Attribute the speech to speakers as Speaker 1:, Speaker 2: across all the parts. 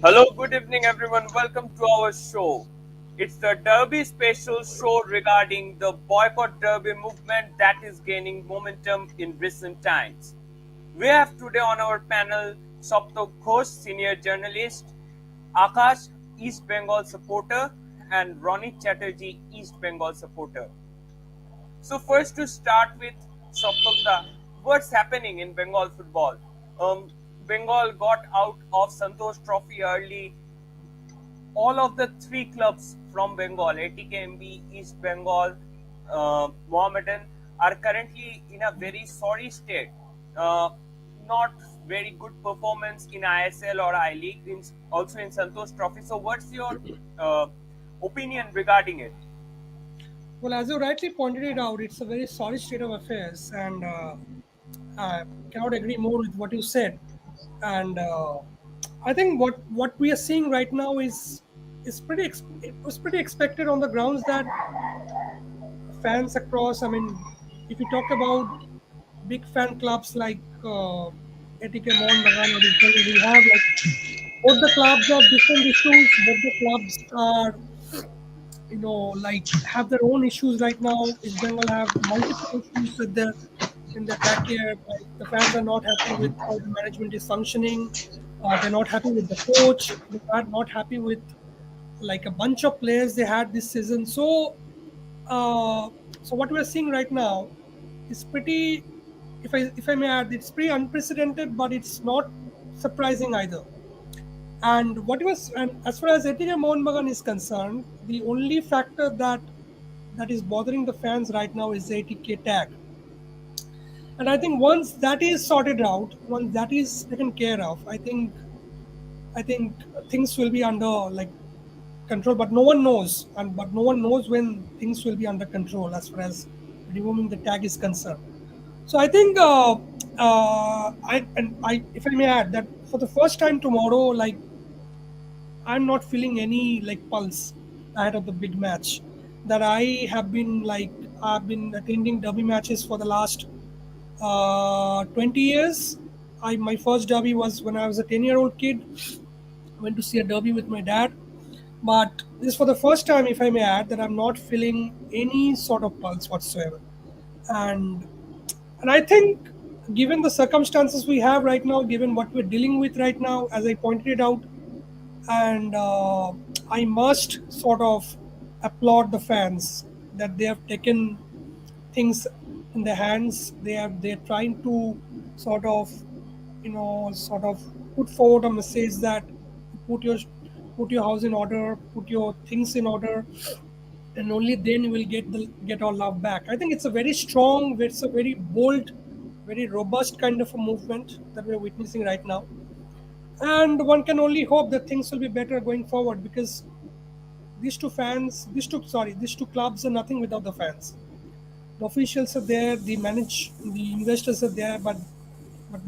Speaker 1: Hello, good evening, everyone. Welcome to our show. It's the Derby special show regarding the boycott Derby movement that is gaining momentum in recent times. We have today on our panel Saptak Ghosh, senior journalist, Akash, East Bengal supporter, and Ronit Chatterjee, East Bengal supporter. So first to start with Saptakda, what's happening in Bengal football? Bengal got out of Santosh Trophy early. All of the three clubs from Bengal, ATKMB, East Bengal, Mohammedan, are currently in a very sorry state. Uh, Not very good performance in ISL or I League, also in Santosh Trophy. So, what's your opinion regarding it?
Speaker 2: Well, as you rightly pointed it out, it's a very sorry state of affairs, and I cannot agree more with what you said. And I think what we are seeing right now is it was pretty expected on the grounds that fans across. I mean, if you talk about big fan clubs like ATK Mohun Bagan or East Bengal, we have like both the clubs have different issues. Both the clubs are like have their own issues right now. East Bengal have multiple issues with their in their backyard. Like the fans are not happy with how the management is functioning. They're not happy with the coach. They are not happy with like a bunch of players they had this season. Uh, so what we're seeing right now is pretty. If I may add, it's pretty unprecedented, but it's not surprising either. And as far as ATK Mohun Bagan is concerned, the only factor that is bothering the fans right now is the ATK tag. And I think once that is sorted out, once that is taken care of, I think things will be under like control. But no one knows, but no one knows when things will be under control as far as removing the tag is concerned. So I think if I may add that for the first time tomorrow, like I'm not feeling any like pulse ahead of the big match. That I've been attending derby matches for the last 20 years. I My first derby was when I was a 10-year-old kid. I went to see a derby with my dad. But this is for the first time, if I may add, that I'm not feeling any sort of pulse whatsoever. And and I think given the circumstances we have right now, given what we're dealing with right now, as I pointed it out, and I must sort of applaud the fans that they have taken things in their hands. They're trying to sort of sort of put forward a message that put your put your house in order, put your things in order, and only then you will get our love back. I think it's a very strong, it's a very bold, very robust kind of a movement that we're witnessing right now, and one can only hope that things will be better going forward because these two clubs are nothing without the fans. The officials are there, the investors are there, but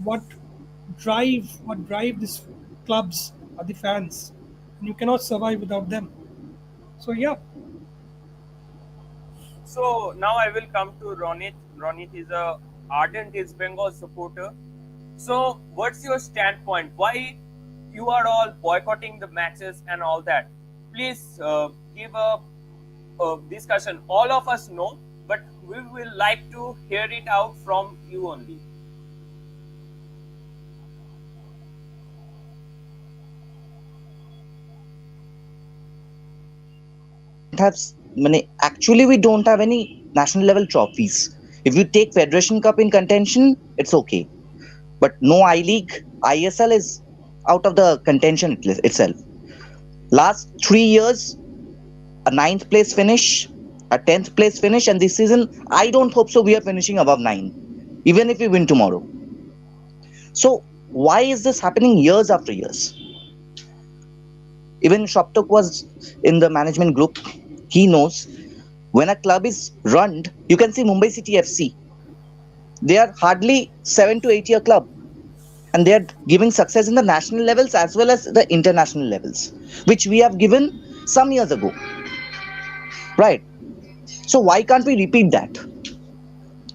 Speaker 2: what drive these clubs are the fans, and you cannot survive without them. So yeah.
Speaker 1: So now I will come to Ronit. Ronit is a ardent East Bengal supporter. So what's your standpoint? Why you are all boycotting the matches and all that? Please give a discussion. All of us know, but we will like to hear it out from you only.
Speaker 3: don't have actually we don't have any national level trophies. If you take Federation Cup in contention, it's okay, but no I League, ISL is out of the contention itself. Last 3 years, a ninth place finish, a 10th place finish, and this season I don't hope so we are finishing above 9, even if we win tomorrow. So why is this happening years after years? Even Shoptok was in the management group. He knows when a club is run, you can see Mumbai City FC. They are hardly 7 to 8 year club, and they are giving success in the national levels as well as the international levels, which we have given some years ago, right? So why can't we repeat that?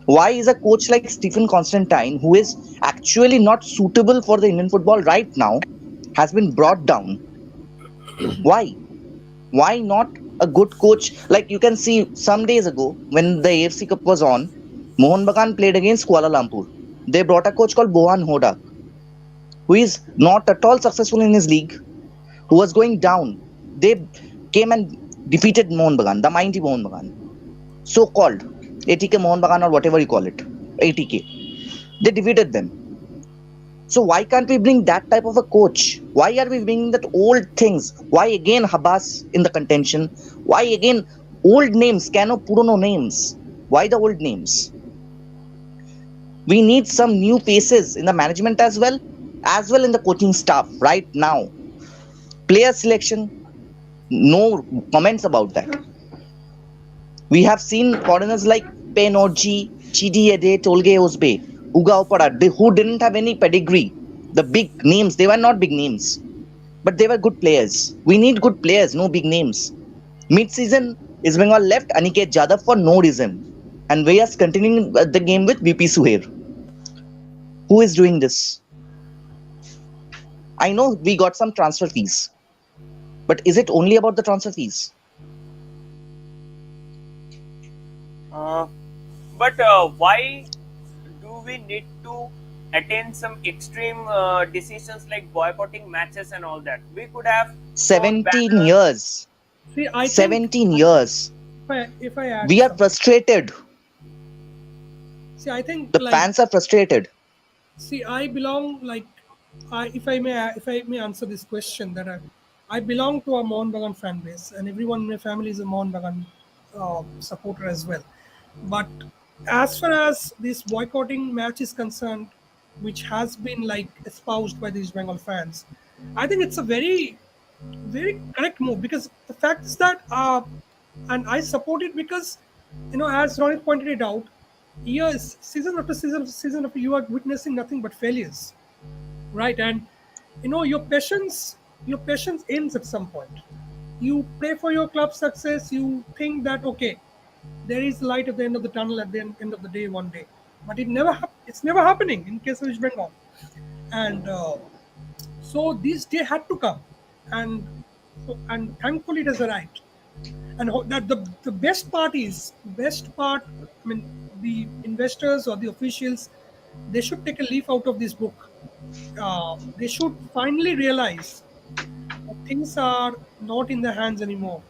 Speaker 3: Why is a coach like Stephen Constantine, who is actually not suitable for the Indian football right now, has been brought down. Why? Why not a good coach? Like you can see some days ago when the AFC Cup was on, Mohun Bagan played against Kuala Lumpur. They brought a coach called Bohan Hoda, who is not at all successful in his league, who was going down. They came and defeated Mohun Bagan, the mighty Mohun Bagan, so called ATK Mohun Bagan or whatever you call it, ATK. They defeated them. So why can't we bring that type of a coach? Why are we bringing that old things? Why again Habas in the contention? Why again old names, Kano Purono names? Why the old names? We need some new faces in the management as well in the coaching staff right now. Player selection, no comments about that. We have seen foreigners like Penorji, Chidi Ede, Tolge Osbe, Uga Opara, who didn't have any pedigree. The big names, they were not big names, but they were good players. We need good players, no big names. Mid-season, East Bengal left Aniket Jadhav for no reason. And we are continuing the game with VP Suhair. Who is doing this? I know we got some transfer fees, but is it only about the transfer fees?
Speaker 1: But why do we need to attain some extreme decisions like boycotting matches and all that? We could have
Speaker 3: 17 years.
Speaker 2: See, I think
Speaker 3: 17 years.
Speaker 2: if I add
Speaker 3: We are
Speaker 2: some-
Speaker 3: frustrated.
Speaker 2: see, I think
Speaker 3: The
Speaker 2: like
Speaker 3: fans are frustrated.
Speaker 2: see, I belong like if I may answer this question that I belong to a Mohun Bagan fan base, and everyone in my family is a Mohun Bagan supporter as well. But as far as this boycotting match is concerned, which has been like espoused by these Bengal fans, I think it's a very correct move, because the fact is that and I support it because, as Ronit pointed it out, years, season after season after, you are witnessing nothing but failures, right? And your patience ends at some point. You pray for your club success. You think that okay, there is light at the end of the tunnel at the end of the day one day, but it's never happening in case of East Bengal. And so this day had to come, and thankfully it has arrived. And that the best part, I mean, the investors or the officials, they should take a leaf out of this book. They should finally realize that things are not in their hands anymore.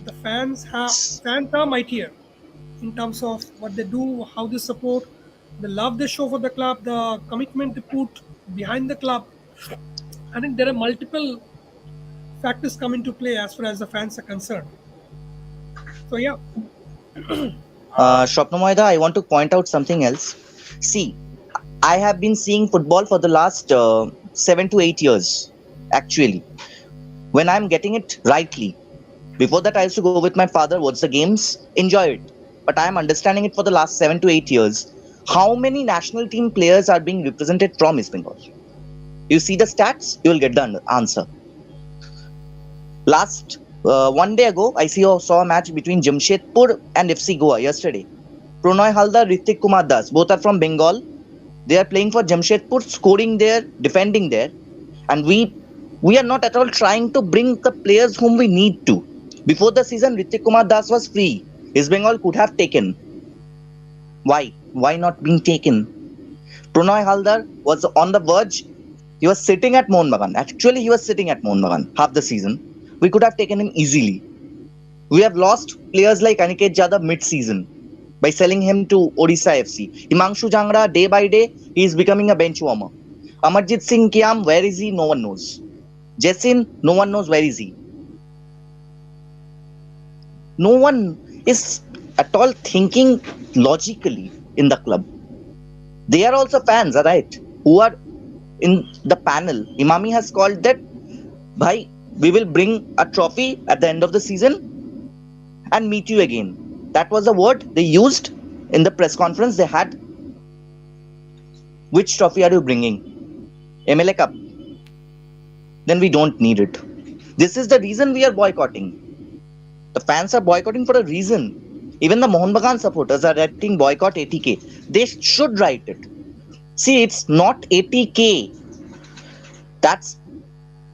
Speaker 2: The fans are mightier in terms of what they do, how they support, the love they show for the club, the commitment they put behind the club. I think there are multiple factors come into play as far as the fans are concerned. So yeah,
Speaker 3: Shwapna Moida, I want to point out something else. See, I have been seeing football for the last 7 to 8 years, actually. When I'm getting it rightly. Before that, I used to go with my father, watch the games, enjoy it. But I am understanding it for the last 7 to 8 years. How many national team players are being represented from East Bengal? You see the stats, you will get the answer. Last one day ago, I saw a match between Jamshedpur and FC Goa yesterday. Pronoy Haldar, Ritik Kumar Das, both are from Bengal. They are playing for Jamshedpur, scoring there, defending there. And we are not at all trying to bring the players whom we need to. Before the season, Ritik Kumar Das was free. East Bengal could have taken. Why? Why not being taken? Pronoy Haldar was on the verge. He was sitting at Mohun Bagan. Actually, he was sitting at Mohun Bagan half the season. We could have taken him easily. We have lost players like Aniket Jadhav mid-season by selling him to Odisha FC. Himanshu Jangra, day by day, he is becoming a bench warmer. Amarjit Singh Kiam, where is he? No one knows. Jessin, no one knows where is he. No one is at all thinking logically in the club. They are also fans, right? Who are in the panel. Imami has called that, bhai, we will bring a trophy at the end of the season and meet you again. That was the word they used in the press conference they had. Which trophy are you bringing? MLA Cup? Then we don't need it. This is the reason we are boycotting. The fans are boycotting for a reason. Even the Mohun Bagan supporters are writing boycott ATK. They should write it. See, it's not ATK. That's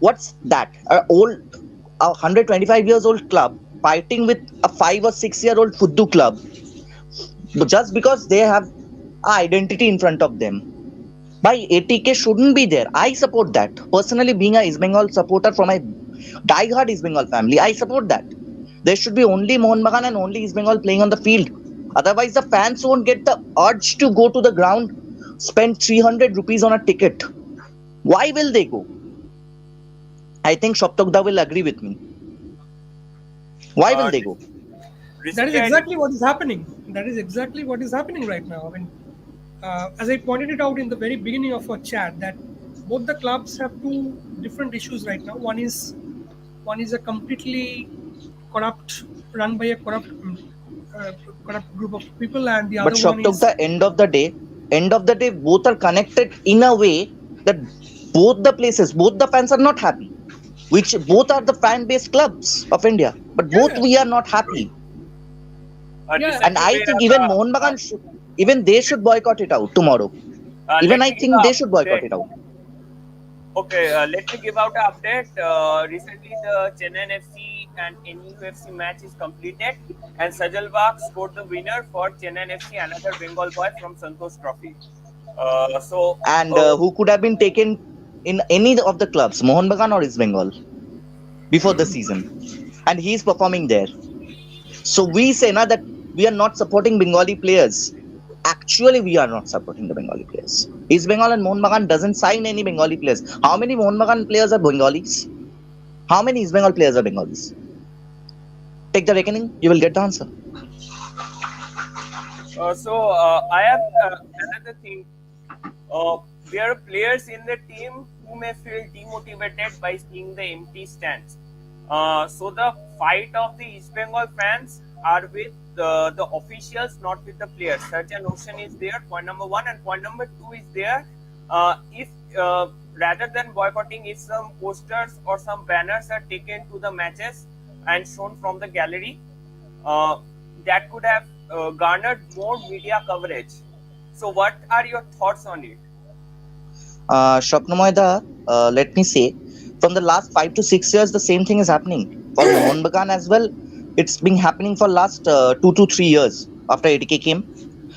Speaker 3: What's that? A 125 years old club fighting with a 5 or 6 year old Fuddu club, just because they have a identity in front of them. Why 80K shouldn't be there? I support that. Personally, being a East Bengal supporter from a die-hard East Bengal family, I support that. There should be only Mohun Bagan and only East Bengal playing on the field. Otherwise, the fans won't get the urge to go to the ground, spend 300 rupees on a ticket. Why will they go? I think Shoptokda will agree with me. Why will
Speaker 1: Uh,
Speaker 3: they go?
Speaker 2: That is
Speaker 1: Recently,
Speaker 2: exactly what is happening. That is exactly what is happening right now. I mean, as I pointed it out in the very beginning of our chat, that both the clubs have two different issues right now. One is a completely corrupt, run by a uh, corrupt group of people, and the
Speaker 3: But
Speaker 2: other one is
Speaker 3: Shoptokda, end of the day, both are connected in a way that both the fans are not happy. Which both are the fan-based clubs of India, but both
Speaker 2: yeah,
Speaker 3: we are not happy.
Speaker 2: yeah.
Speaker 3: And
Speaker 1: recently
Speaker 3: I
Speaker 1: there
Speaker 3: think even
Speaker 1: are
Speaker 3: Mohun Bagan should, even they should boycott it out tomorrow. Even
Speaker 1: let
Speaker 3: I
Speaker 1: me give
Speaker 3: think
Speaker 1: an
Speaker 3: they should boycott
Speaker 1: update.
Speaker 3: it out.
Speaker 1: Okay, let me give out an update. Recently, the Chennai FC and NUFC match is completed, and Sajal Bagh scored the winner for Chennai FC, another Bengal boy from Santosh Trophy. Uh, so,
Speaker 3: And
Speaker 1: uh,
Speaker 3: who could have been taken in any of the clubs, Mohun Bagan or East Bengal, before the season, and he's performing there. So we say now that we are not supporting Bengali players. Actually, we are not supporting the Bengali players. East Bengal and Mohun Bagan doesn't sign any Bengali players. How many Mohun Bagan players are Bengalis? How many East Bengal players are Bengalis? Take the reckoning, you will get the answer.
Speaker 1: I have another thing. There are players in the team who may feel demotivated by seeing the empty stands. So the fight of the East Bengal fans are with the officials, not with the players. Such a notion is there. Point number one, and point number two is there. If rather than boycotting, if some posters or some banners are taken to the matches and shown from the gallery, uh, that could have garnered more media coverage. So, what are your thoughts on it?
Speaker 3: Shapnamoida, let me say, from the last 5 to 6 years, the same thing is happening. For Mohun Bagan as well, it's been happening for last 2 to 3 years after ATK came.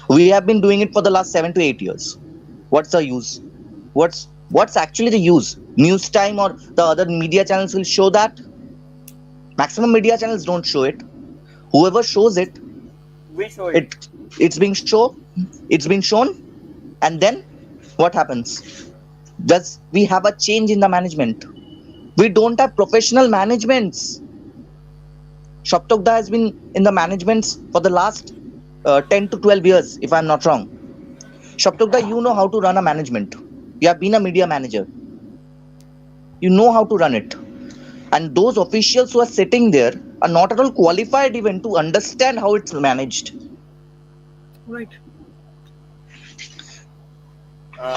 Speaker 3: We have been doing it for the last 7 to 8 years. What's the use? What's actually the use? News Time or the other media channels will show that. Maximum media channels don't show it. Whoever shows it,
Speaker 1: We show it.
Speaker 3: it it's being it's been shown, and then what happens? Does we have a change in the management? We don't have professional managements. Shoptokda has been in the managements for the last 10 to 12 years, if I'm not wrong. Shoptokda, you know how to run a management. You have been a media manager. You know how to run it. And those officials who are sitting there are not at all qualified even to understand how it's managed.
Speaker 2: right.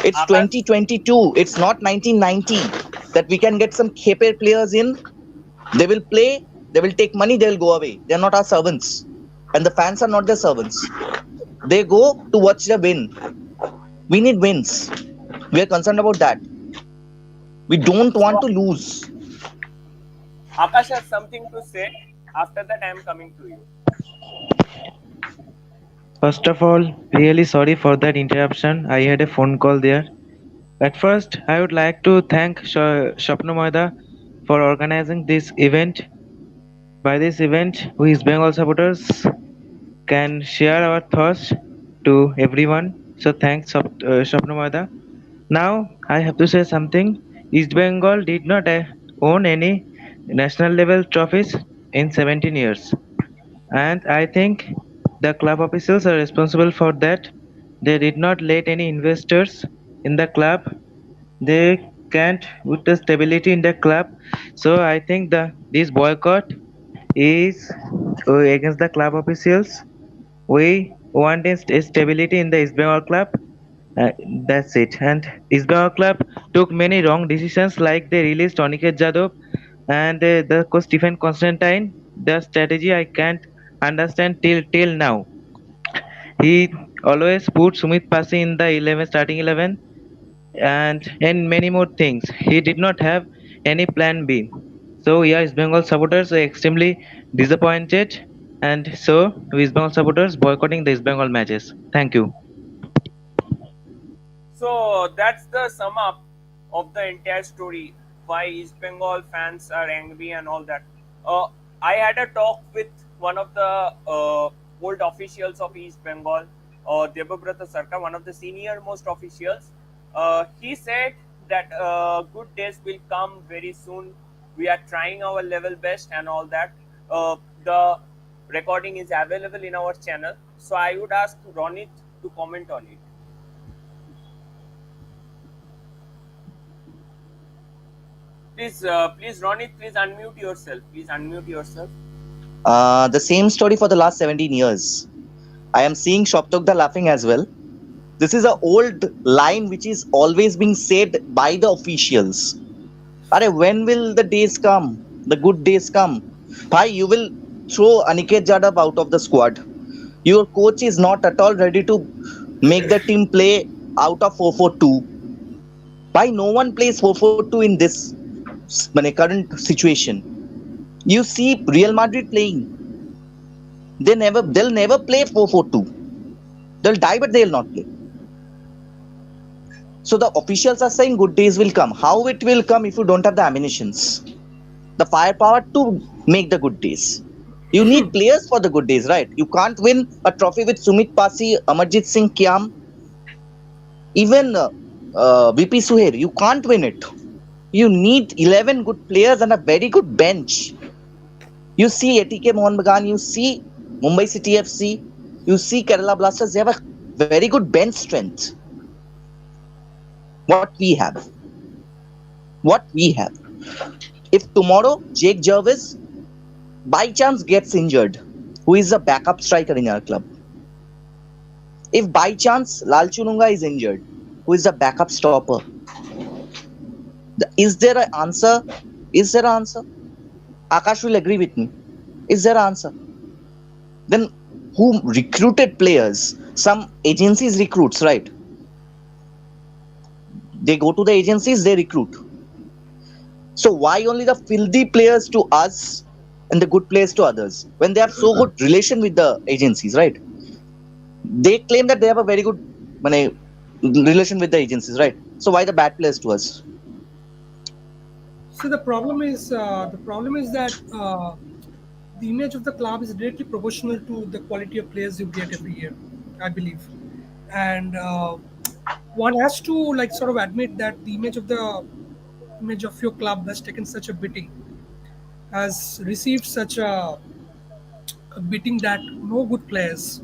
Speaker 3: It's
Speaker 1: Akash,
Speaker 3: 2022. It's not 1990 that we can get some KPL players in. They will play, they will take money, they will go away. They're not our servants. And the fans are not their servants. They go to watch the win. We need wins. We are concerned about that. We don't want to
Speaker 1: so
Speaker 3: lose.
Speaker 1: Akash has something to say. After that, I am coming to you.
Speaker 4: First of all, really sorry for that interruption. I had a phone call there. At first, I would like to thank Shapna Moida for organizing this event. By this event, we East Bengal supporters can share our thoughts to everyone. So thanks, Shapna Moida. Now, I have to say something. East Bengal did not own any national level trophies in 17 years. And I think the club officials are responsible for that. They did not let any investors in the club. They can't put the stability in the club. So I think the this boycott is against the club officials. We want stability in the East Bengal club. Uh, that's it. And East Bengal club took many wrong decisions, like they released Aniket Jadhav and the coach Stephen Constantine. The strategy I can't understand till now. He always put Sumit Pasi in the 11 starting 11 and many more things. He did not have any plan B. So yeah, East Bengal supporters are extremely disappointed, and so East Bengal supporters boycotting the East Bengal matches. Thank you.
Speaker 1: So that's the sum up of the entire story. Why East Bengal fans are angry and all that. Uh, I had a talk with one of the old officials of East Bengal, Debabrata Sarkar, one of the senior most officials. He said that good days will come very soon. We are trying our level best and all that. The recording is available in our channel. So I would ask Ronit to comment on it. Please, Ronit, please unmute yourself. Please unmute yourself.
Speaker 3: The same story for the last 17 years. I am seeing Shoptokda laughing as well. This is an old line which is always being said by the officials. Are when will the days come? The good days come. Bhai, you will throw Aniket Jadhav out of the squad. Your coach is not at all ready to make the team play out of 4-4-2. Why no one plays 4-4-2 in this current situation? You see Real Madrid playing. They'll never play 4-4-2. They'll die, but they'll not play. So the officials are saying good days will come. How it will come if you don't have the ammunitions, the firepower to make the good days? You need players for the good days, right? You can't win a trophy with Sumit Pasi, Amarjit Singh Kiam, even VP Suher. You can't win it. You need 11 good players and a very good bench. You see ATK Mohun Bagan, you see Mumbai City FC, you see Kerala Blasters. They have a very good bench strength. What we have. If tomorrow Jake Jervis by chance gets injured, who is the backup striker in our club? If by chance Lal Chununga is injured, who is the backup stopper? Is there an answer? Akash will agree with me. Is there an answer? Then who recruited players? Some agencies recruits, right? They go to the agencies, they recruit. So why only the filthy players to us and the good players to others when they have so good relation with the agencies, right? They claim that they have a very good relation with the agencies, right? So why the bad players to us?
Speaker 2: So the problem is that the image of the club is directly proportional to the quality of players you get every year, I believe, and one has to sort of admit that the image of your club has taken such a beating, has received such a beating that no good players.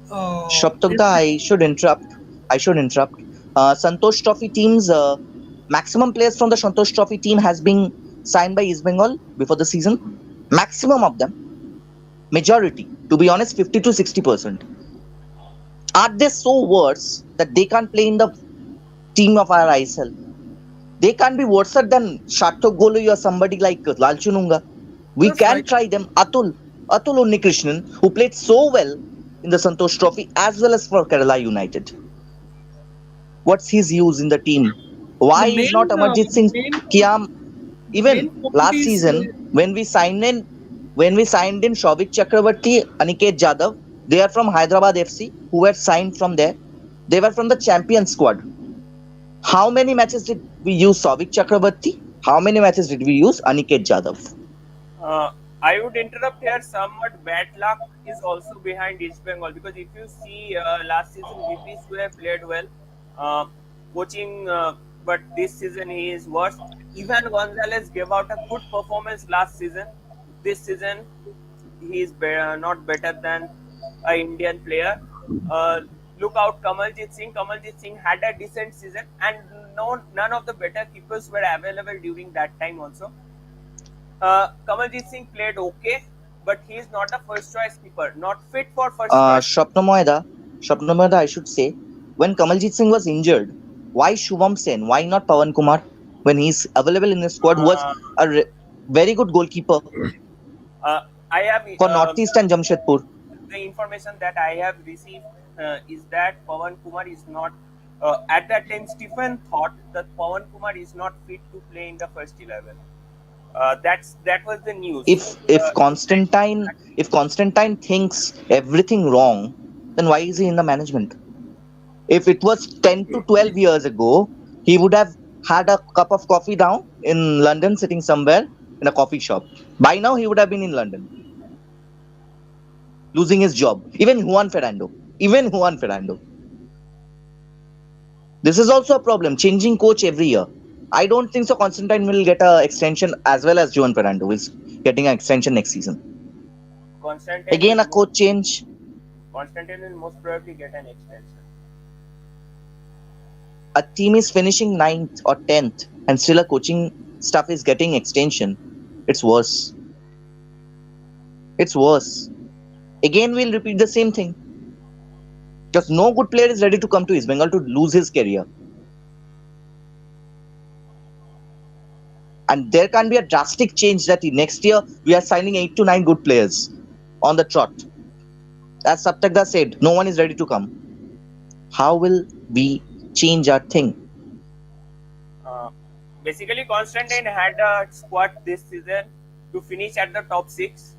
Speaker 3: Shoptokda, I should interrupt. Santosh Trophy teams, maximum players from the Santosh Trophy team has been signed by East Bengal before the season. Maximum of them. Majority, to be honest, 50 to 60%. Are they so worse that they can't play in the team of our ISL? They can't be worse than Sharthak Goloi or somebody like Lal Chununga. We
Speaker 2: That's
Speaker 3: can
Speaker 2: right.
Speaker 3: try them. Atul Unnikrishnan, who played so well in the Santosh Trophy as well as for Kerala United. What's his use in the team? Why
Speaker 2: The
Speaker 3: is not
Speaker 2: main,
Speaker 3: Amarjit Singh
Speaker 2: main,
Speaker 3: Kiam? Even
Speaker 2: main point
Speaker 3: last
Speaker 2: is,
Speaker 3: season, when we signed in Shobik Chakrabarti, Aniket Jadhav, they are from Hyderabad FC, who were signed from there. They were from the champion squad. How many matches did we use Shobik Chakrabarti? How many matches did we use Aniket Jadhav?
Speaker 1: I would interrupt here. Somewhat bad luck is also behind East Bengal because if you see last season, VP Suher played well, coaching, but this season he is worse. Ivan Gonzalez gave out a good performance last season. This season, he is not better than an Indian player. Look out, Kamaljeet Singh. Kamaljeet Singh had a decent season, and none of the better keepers were available during that time also. Kamaljeet Singh played okay, but he is not a first choice keeper, not fit for first choice.
Speaker 3: Shapnamoyeda, I should say, when Kamaljeet Singh was injured, why Shubham Sen? Why not Pawan Kumar? When he's available in the squad, was a very good goalkeeper
Speaker 1: I have
Speaker 3: for Northeast and Jamshedpur.
Speaker 1: the information that I have received is that Pawan Kumar is not At that time, Stephen thought that Pawan Kumar is not fit to play in the first 11. That was the news.
Speaker 3: If
Speaker 1: In
Speaker 3: Constantine if Constantine thinks everything wrong, then why is he in the management? If it was 10 to 12 years ago, he would have had a cup of coffee down in London, sitting somewhere in a coffee shop. By now, he would have been in London, losing his job. Even Juan Ferrando. Even Juan Ferrando. This is also a problem, changing coach every year. I don't think so. Constantine will get an extension as well as Juan Ferrando is getting an extension next season.
Speaker 1: Constantine
Speaker 3: Again,
Speaker 1: will
Speaker 3: a coach change.
Speaker 1: Constantine will most probably get an extension.
Speaker 3: A team is finishing 9th or 10th and still a coaching staff is getting extension. It's worse. It's worse. Again, we'll repeat the same thing. Because no good player is ready to come to East Bengal to lose his career. And there can be a drastic change that next year we are signing 8 to 9 good players on the trot. As Saptagda said, no one is ready to come. How will we change our thing?
Speaker 1: Uh, Basically, Constantine had a squad this season to finish at the top 6,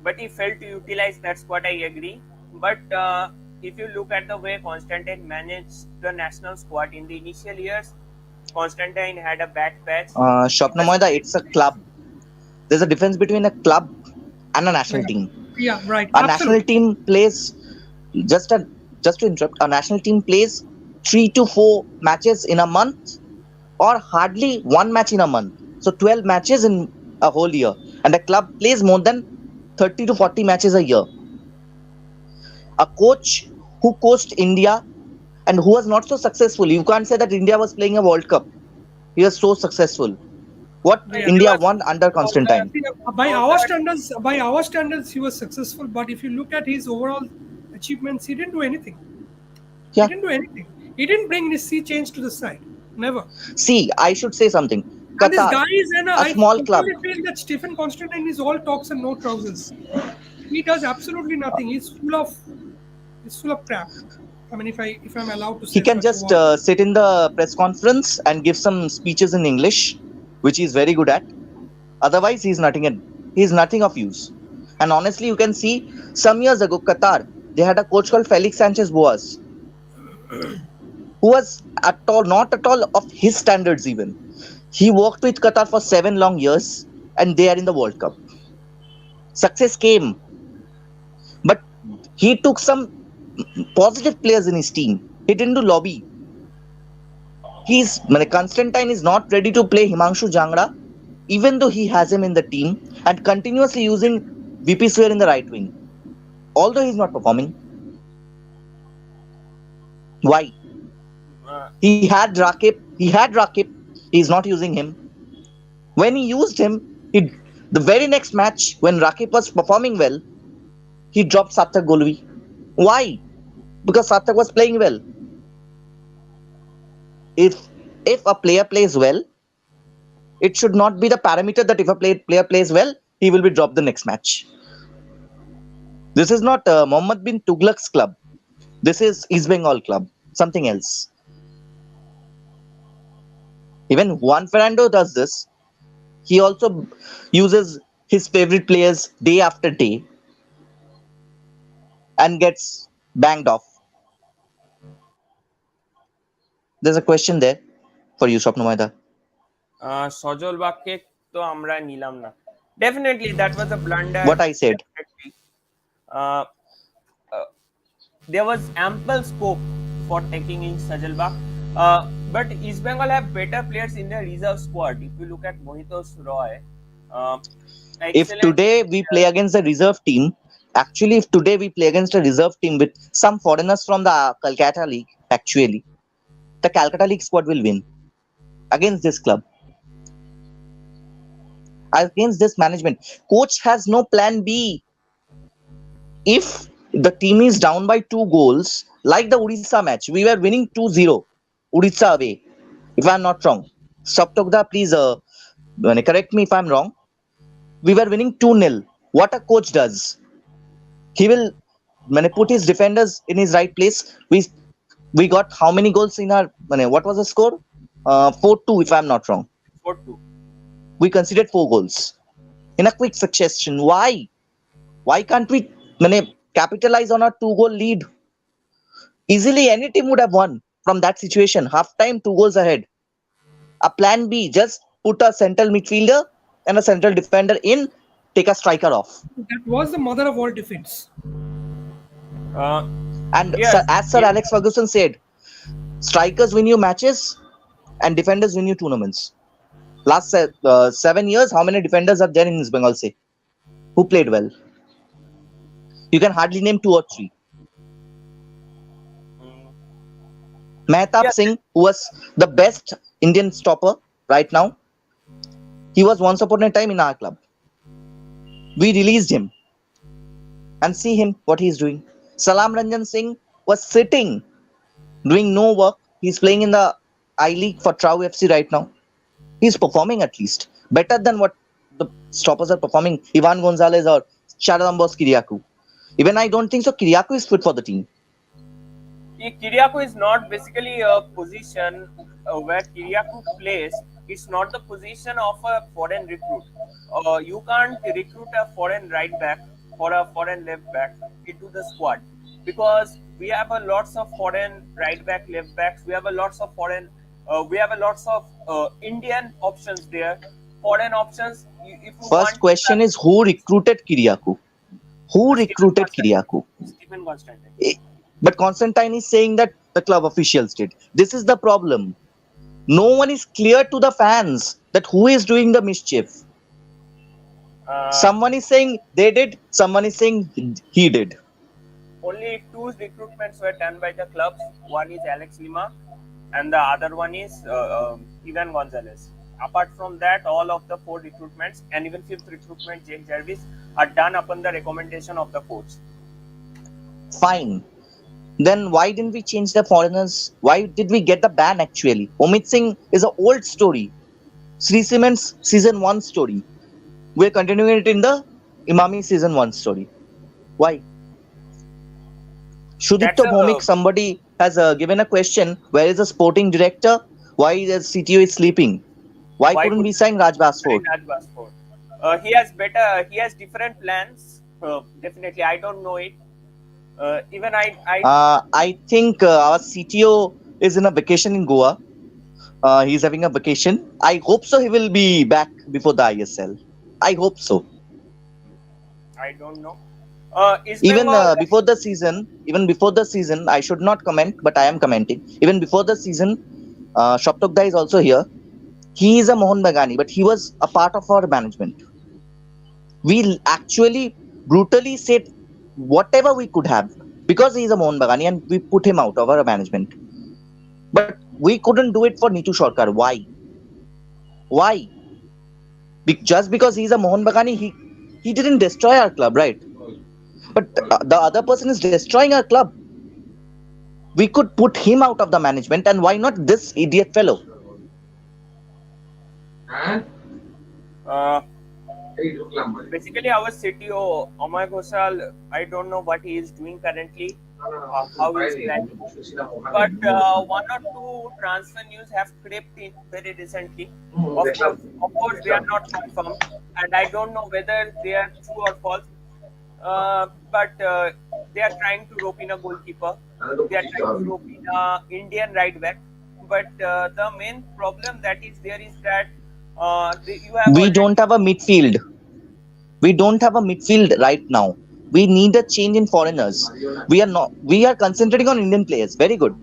Speaker 1: but he failed to utilize that squad. I agree. But if you look at the way Constantine managed the national squad in the initial years, Constantine had a bad patch.
Speaker 3: Shopna Moida, it's a club. There's a difference between a club and a national
Speaker 2: Yeah.
Speaker 3: team.
Speaker 2: Yeah, right.
Speaker 3: A
Speaker 2: Absolutely.
Speaker 3: national team plays just to interrupt. A national team plays 3 to 4 matches in a month, or hardly one match in a month. So 12 matches in a whole year, and a club plays more than 30 to 40 matches a year. A coach who coached India and who was not so successful. You can't say that India was playing a World Cup. He was so successful. What
Speaker 2: Yeah.
Speaker 3: India
Speaker 1: was-
Speaker 3: won under Constantine?
Speaker 2: By our standards, he was successful. But if you look at his overall achievements, he didn't do anything.
Speaker 3: Yeah.
Speaker 2: He didn't do anything. He didn't bring any sea change to the side. Never.
Speaker 3: See, I should say something.
Speaker 2: And this
Speaker 3: Qatar,
Speaker 2: guy is
Speaker 3: a small club.
Speaker 2: I feel that Stephen Constantine is all talks and no trousers. He does absolutely nothing. He's full of crap. I mean, if I'm allowed to say,
Speaker 3: He can
Speaker 2: such
Speaker 3: just
Speaker 2: a word.
Speaker 3: sit in the press conference and give some speeches in English, which he's very good at. Otherwise, he's nothing of use. And honestly, you can see some years ago, Qatar, they had a coach called Felix Sanchez Boas, who was not at all of his standards even. He worked with Qatar for 7 long years, and they are in the World Cup. Success came, but he took some positive players in his team. He didn't do lobby. Constantine is not ready to play Himanshu Jangra, even though he has him in the team, and continuously using VP Swear in the right wing, although he's not performing. Why? He had Rakip. He's not using him. When he used him, the very next match when Rakip was performing well, he dropped Satak Golvi. Why? Because Satak was playing well. If a player plays well, it should not be the parameter that if a player plays well, he will be dropped the next match. This is not Mohammed bin Tughlaq's club. This is East Bengal club. Something else. Even Juan Fernando does this. He also uses his favorite players day after day and gets banged off. There's a question there for you, Swapna Moida.
Speaker 1: সজল বাক্যে তো আমরা নিলাম না definitely that was a blunder.
Speaker 3: What I said.
Speaker 1: Definitely. There was ample scope for taking in Sajal Bak. But East Bengal have better players in their reserve squad. If you look at Mohitos Roy,
Speaker 3: If today we play against the reserve team, actually, if today we play against a reserve team with some foreigners from the Calcutta League, actually, the Calcutta League squad will win against this club. Against this management. Coach has no plan B. If the team is down by 2 goals, like the Odisha match, we were winning 2-0. Odisha away. If I'm not wrong. Saptogda, please correct me if I'm wrong. We were winning 2-0. What a coach does, he will put his defenders in his right place. We got how many goals in our? What was the score? 4-2, if I'm not wrong.
Speaker 1: 4-2.
Speaker 3: We conceded 4 goals in a quick succession. Why? Why can't we capitalize on our 2 goal lead? Easily, any team would have won from that situation. Half time, 2 goals ahead. A plan B, just put a central midfielder and a central defender in, take a striker off.
Speaker 2: That was the mother of all defense.
Speaker 1: Uh,
Speaker 3: And
Speaker 1: yes,
Speaker 3: As Sir
Speaker 1: yes.
Speaker 3: Alex Ferguson said, strikers win you matches and defenders win you tournaments. Last 7 years, how many defenders are there in East Bengal, say, who played well? You can hardly name 2 or 3.
Speaker 1: Mm,
Speaker 3: Mehtab
Speaker 1: yeah,
Speaker 3: Singh, who was the best Indian stopper right now, he was once upon a time in our club. We released him and see him what he's doing. Salam Ranjan Singh was sitting, doing no work. He's playing in the I League for Trau FC right now. He's performing at least better than what the stoppers are performing. Ivan Gonzalez or Sharadambos Kiriakou. Even I don't think so. Kiriakou is fit for the team.
Speaker 1: Kiriakou is not basically a position where Kiriakou plays. It's not the position of a foreign recruit. You can't recruit a foreign right back or a foreign left back into the squad because we have a lots of foreign right back, left backs. We have a lots of foreign. We have a lots of Indian options there. Foreign options. If you
Speaker 3: First
Speaker 1: want
Speaker 3: question is who recruited Kiriakou? Who recruited Kiriakou?
Speaker 1: Stephen Constantine.
Speaker 3: But Constantine is saying that the club officials did. This is the problem. No one is clear to the fans that who is doing the mischief. Someone is saying they did, someone is saying he did.
Speaker 1: Only 2 recruitments were done by the clubs. One is Alex Lima and the other one is Ivan Gonzalez. Apart from that, all of the 4 recruitments and even 5th recruitment, Jake Jarvis, are done upon the recommendation of the coach.
Speaker 3: Fine. Then why didn't we change the foreigners? Why did we get the ban actually? Omit Singh is an old story. Sri Cement's season 1 story. We're continuing it in the Imami season 1 story. Why? Shudipto Bhomik, somebody has given a question. Where is the sporting director? Why the CTO is sleeping? Why couldn't we sign Raj Basford?
Speaker 1: He has different plans. Definitely, I don't know it. Even
Speaker 3: I think our CTO is in a vacation in Goa. He's having a vacation. I hope so. He will be back before the ISL. I hope so.
Speaker 1: I don't know.
Speaker 3: Even before the season, I should not comment, but I am commenting. Even before the season, Shoptok is also here. He is a Mohan Bagani, but he was a part of our management. We actually brutally said whatever we could have because he is a Mohan Bagani and we put him out of our management. But we couldn't do it for Nitu Sharkar. Why? Why? Just because he's a Mohan Bagani, he didn't destroy our club, right? But the other person is destroying our club. We could put him out of the management, and why not this idiot fellow?
Speaker 1: Basically, our CTO, Amay Ghoshal, I don't know what he is doing currently, how he is planning. But 1 or 2 transfer news have crept in very recently. Of course, they are not confirmed, and I don't know whether they are true or false. But they are trying to rope in a goalkeeper. They are trying to rope in an Indian right back. But the main problem that is there is that
Speaker 3: we don't have a midfield. We don't have a midfield right now. We need a change in foreigners. We are concentrating on Indian players. Very good.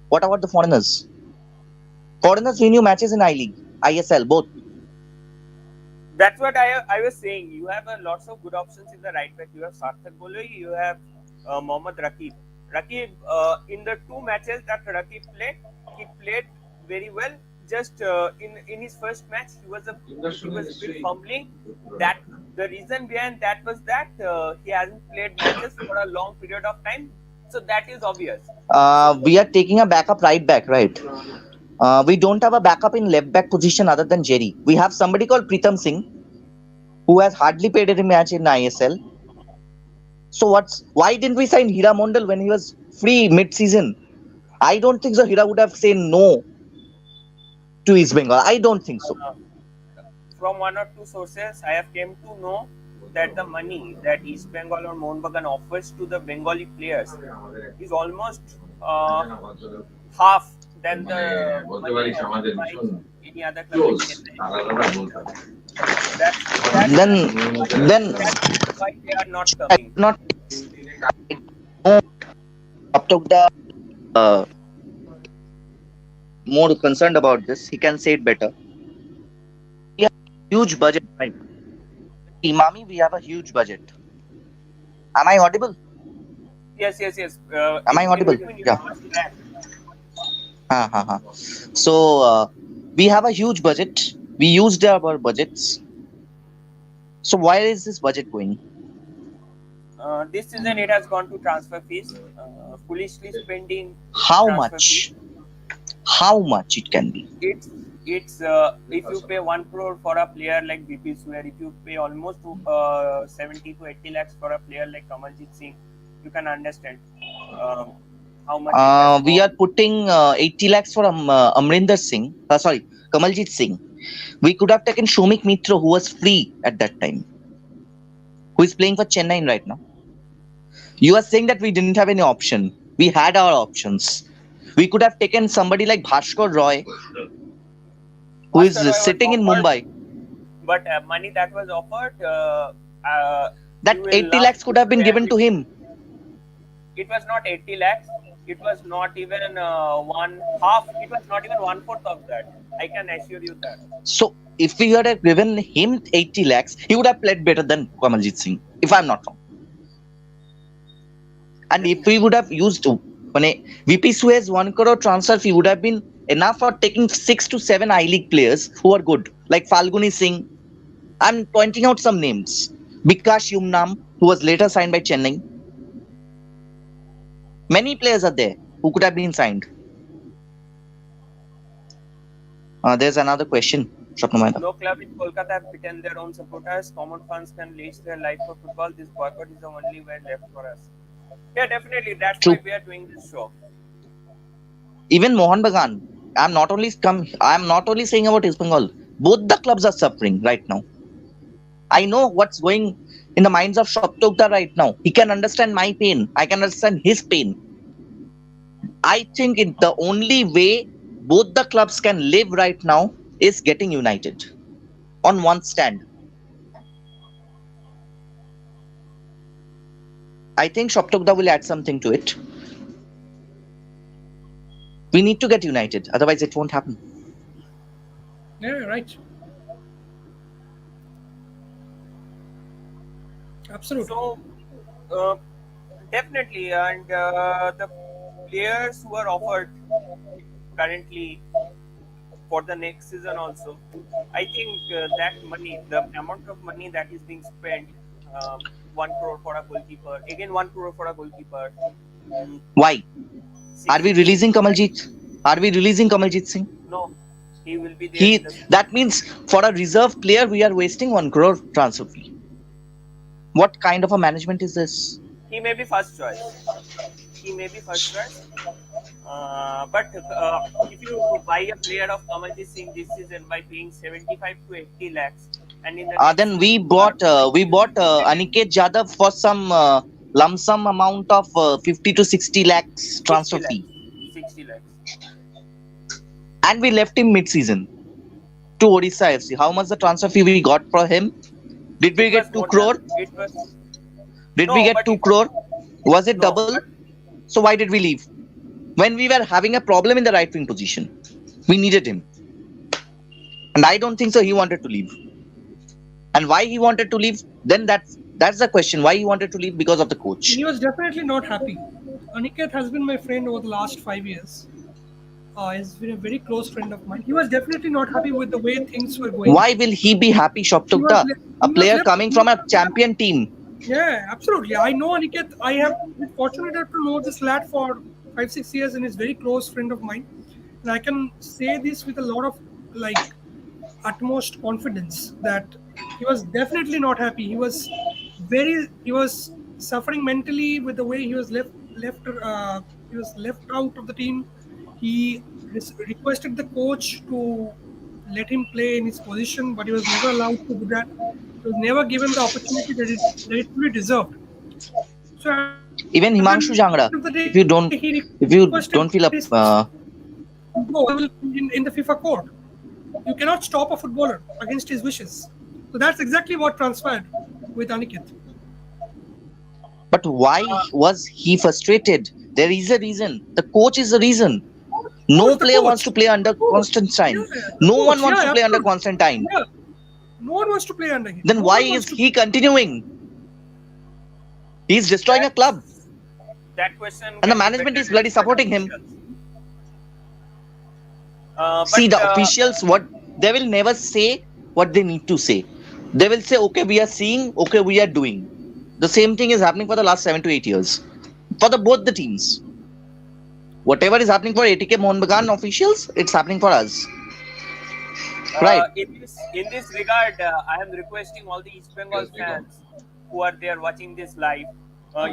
Speaker 3: What about the foreigners? Foreigners win you matches in I-League, ISL, both.
Speaker 1: That's what I was saying. You have lots of good options in the right back. You have Sarthak Boloi, you have Mohammad Rakib. Rakib, in the 2 matches that Rakib played, he played very well. Just in his first match, he was a bit fumbling. That the reason behind that was that he hasn't played matches for a long period of time. So that is obvious.
Speaker 3: We are taking a backup right back, right? We don't have a backup in left back position other than Jerry. We have somebody called Pritam Singh, who has hardly played a match in ISL. So why didn't we sign Hira Mondal when he was free mid-season? I don't think so. Hira would have said no to East Bengal. I don't think so.
Speaker 1: Uh, from one or two sources, I have came to know that the money that East Bengal or Mohun Bagan offers to the Bengali players is almost half than the money offered by any other club in Chennai.
Speaker 3: Then
Speaker 1: That's why they are not
Speaker 3: I
Speaker 1: coming.
Speaker 3: not know Aptogda uh, more concerned about this. He can say it better. We have a huge budget, right? Imami, we have a huge budget. Am I audible?
Speaker 1: Yes, yes, yes.
Speaker 3: Am I
Speaker 1: In
Speaker 3: audible?
Speaker 1: between, you
Speaker 3: Yeah.
Speaker 1: must land.
Speaker 3: So we have a huge budget. We used our budgets. So where is this budget going?
Speaker 1: This season, it has gone to transfer fees. Foolishly spending
Speaker 3: How
Speaker 1: transfer
Speaker 3: much?
Speaker 1: fees.
Speaker 3: How much it can be?
Speaker 1: It's if you pay 1 crore for a player like BP Swear, if you pay almost 70 to 80 lakhs for a player like Kamaljeet Singh, you can understand how much it has
Speaker 3: We are
Speaker 1: gone.
Speaker 3: putting 80 lakhs for Amrinder Singh. Sorry, Kamaljeet Singh. We could have taken Shomik Mitra, who was free at that time, who is playing for Chennai right now. You are saying that we didn't have any option. We had our options. We could have taken somebody like Bhaskar Roy, who is
Speaker 1: Bhaskar Roy was
Speaker 3: sitting in
Speaker 1: offered,
Speaker 3: Mumbai.
Speaker 1: but money that was offered,
Speaker 3: That
Speaker 1: you will
Speaker 3: 80
Speaker 1: laugh
Speaker 3: lakhs could
Speaker 1: to
Speaker 3: have been
Speaker 1: say
Speaker 3: given to him.
Speaker 1: it was not 80 lakhs. It was not even one half. It was not even 1/4 of that. I can assure you that.
Speaker 3: So if we had have given him 80 lakhs, he would have played better than Kamaljeet Singh, if I'm not wrong. And if we would have used VP Suez 1 crore transfer fee would have been enough for taking 6 to 7 I League players who are good, like Falguni Singh. I'm pointing out some names. Bikash Yumnam, who was later signed by Chennai. Many players are there who could have been signed. There's another question, Swapnamaya.
Speaker 1: No club in Kolkata have beaten their own supporters. Common fans can leech their life for football. This boycott is the only way left for us. Yeah, definitely. That's
Speaker 3: True.
Speaker 1: why we are doing this show.
Speaker 3: Even Mohan Bagan. I'm not only saying about East Bengal. Both the clubs are suffering right now. I know what's going in the minds of Shoptogda right now. He can understand my pain. I can understand his pain. I think the only way both the clubs can live right now is getting united on one stand. I think Shoptogda will add something to it. We need to get united, otherwise it won't happen.
Speaker 2: Yeah, right. Absolutely.
Speaker 1: So, definitely, and the players who are offered currently for the next season also, I think that money, the amount of money that is being spent, 1 crore for a goalkeeper, again 1 crore for a goalkeeper.
Speaker 3: Why? Are we
Speaker 1: 60
Speaker 3: releasing Kamaljeet? Are we releasing Kamaljeet Singh?
Speaker 1: No, he will be there in the
Speaker 3: That means for a reserve player, we are wasting 1 crore transfer fee. What kind of a management is this?
Speaker 1: he may be first choice. But if you buy a player of Kamaljeet Singh this season by paying 75 to 80 lakhs, and in the next
Speaker 3: Then we
Speaker 1: season,
Speaker 3: bought Aniket Jadhav for some lump sum amount of 50 to 60 lakhs transfer
Speaker 1: 60
Speaker 3: fee,
Speaker 1: lakhs, 60 lakhs.
Speaker 3: and we left him mid-season to Odisha FC. How much the transfer fee we got for him? Did we
Speaker 1: It
Speaker 3: get
Speaker 1: was
Speaker 3: 2
Speaker 1: more
Speaker 3: crore?
Speaker 1: than- It was
Speaker 3: Did
Speaker 1: no,
Speaker 3: we get
Speaker 1: but
Speaker 3: 2
Speaker 1: it-
Speaker 3: crore? Was it
Speaker 1: no,
Speaker 3: double?
Speaker 1: but-
Speaker 3: So why did we leave? When we were having a problem in the right wing position, we needed him, and I don't think so. He wanted to leave, and why he wanted to leave? Then that's the question. Why he wanted to leave? Because of the coach.
Speaker 2: He was definitely not happy. Aniket has been my friend over the last 5 years. He's been a very close friend of mine. He was definitely not happy with the way things were going.
Speaker 3: Why will he be happy, Shoptugta? A player coming from a champion team.
Speaker 2: Yeah, absolutely. I know Aniket. I have been fortunate enough to know this lad for 5-6 years, and he's a very close friend of mine. And I can say this with a lot of utmost confidence that he was definitely not happy. He was suffering mentally with the way he was left out of the team. He requested the coach to let him play in his position, but he was never allowed to do that. He was never given the opportunity that it truly deserved. So at the end of the
Speaker 3: Even
Speaker 2: day,
Speaker 3: Himanshu
Speaker 2: he
Speaker 3: Jangra,
Speaker 2: requested
Speaker 3: if you
Speaker 2: his
Speaker 3: don't feel up,
Speaker 2: goal in the FIFA court. You cannot stop a footballer against his wishes. So that's exactly what transpired with Aniket.
Speaker 3: but why
Speaker 1: Uh,
Speaker 3: was he frustrated? There is a reason. The coach is the reason.
Speaker 2: Coach,
Speaker 3: No
Speaker 2: the
Speaker 3: player wants
Speaker 2: coach,
Speaker 3: to play under
Speaker 2: coach, yeah,
Speaker 3: Constantine.
Speaker 2: the
Speaker 3: No one
Speaker 2: coach,
Speaker 3: wants to
Speaker 2: yeah,
Speaker 3: play under
Speaker 2: absolutely,
Speaker 3: Constantine.
Speaker 2: yeah. No one wants to play under him.
Speaker 3: Then
Speaker 2: No
Speaker 3: why
Speaker 2: one wants
Speaker 3: is
Speaker 2: to.
Speaker 3: he continuing? He's destroying a club,
Speaker 1: that's that question
Speaker 3: and the
Speaker 1: can be
Speaker 3: management
Speaker 1: better
Speaker 3: is bloody
Speaker 1: answered
Speaker 3: supporting him.
Speaker 1: officials.
Speaker 3: See,
Speaker 1: But
Speaker 3: the officials, what they will never say what they need to say. They will say, okay, we are seeing, okay, we are doing. The same thing is happening for the last 7 to 8 years for the both the teams. Whatever is happening for ATK Mohun Bagan officials, it's happening for us, right?
Speaker 1: in this regard, I am requesting all the East Bengal fans who are there watching this live.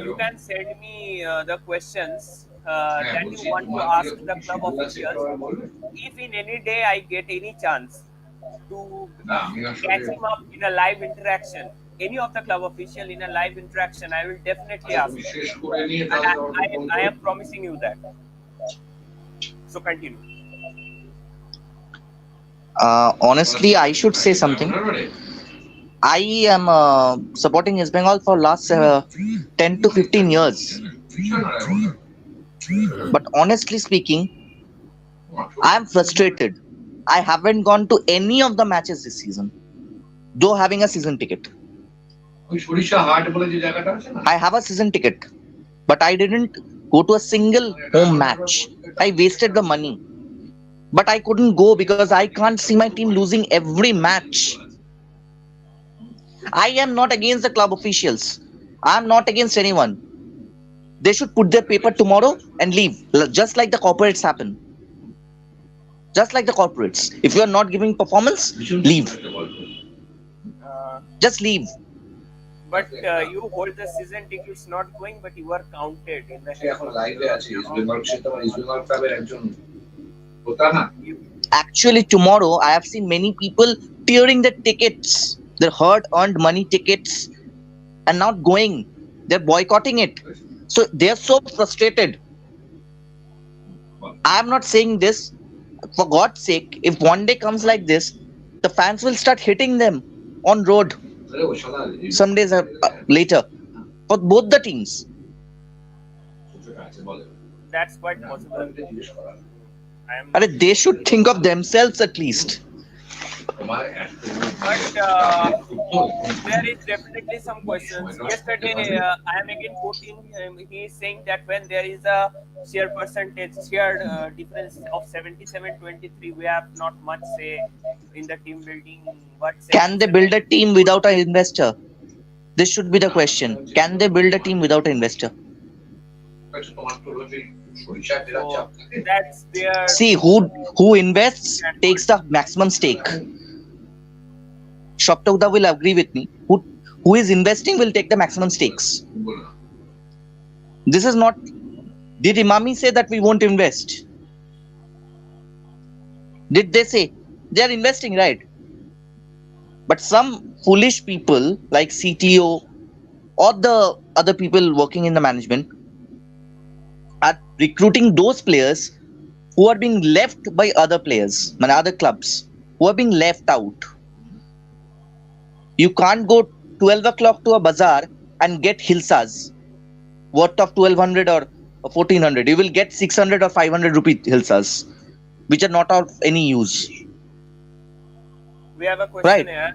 Speaker 1: You can send me the questions that you want to ask the club officials. If in any day I get any chance to catch him up in a live interaction, any of the club official in a live interaction, I will definitely ask them. And I am promising you that. So continue.
Speaker 3: Honestly, I should say something. I am supporting East Bengal for last 10 to 15 years. But honestly speaking, I am frustrated. I haven't gone to any of the matches this season, though having a season ticket. I have a season ticket, but I didn't go to a single home match. I wasted the money, but I couldn't go because I can't see my team losing every match. I am not against the club officials. I am not against anyone. They should put their paper tomorrow and leave, just like the corporates happen. Just like the corporates. If you are not giving performance, leave.
Speaker 1: Uh,
Speaker 3: Just leave.
Speaker 1: but you hold the season tickets not going, but you are counted in the you,
Speaker 3: Actually, tomorrow I have seen many people tearing their tickets, their hard earned money tickets, and not going. They're boycotting it. So they're so frustrated. I'm not saying this for God's sake. If one day comes like this, the fans will start hitting them on road some days later for both the teams.
Speaker 1: that's quite possible. I am
Speaker 3: And they should think of themselves at least.
Speaker 1: But there is definitely some questions. Yesterday, I am again quoting him. He is saying that when there is a share percentage, share difference of 77-23, we have not much say in the team building. What
Speaker 3: Can they build a team without an investor? This should be the question. Can they build a team without an investor?
Speaker 1: So that's their.
Speaker 3: See, who invests takes the maximum stake. Shoptauda will agree with me. Who is investing will take the maximum stakes. This is not. Did Imami say that we won't invest? Did they say they are investing, right? But some foolish people like CTO or the other people working in the management are recruiting those players who are being left by other players, other clubs, who are being left out. You can't go 12 o'clock to a bazaar and get hilsas worth of 1200 or 1400. You will get 600 or 500 rupee hilsas, which are not of any use.
Speaker 1: We have a question here.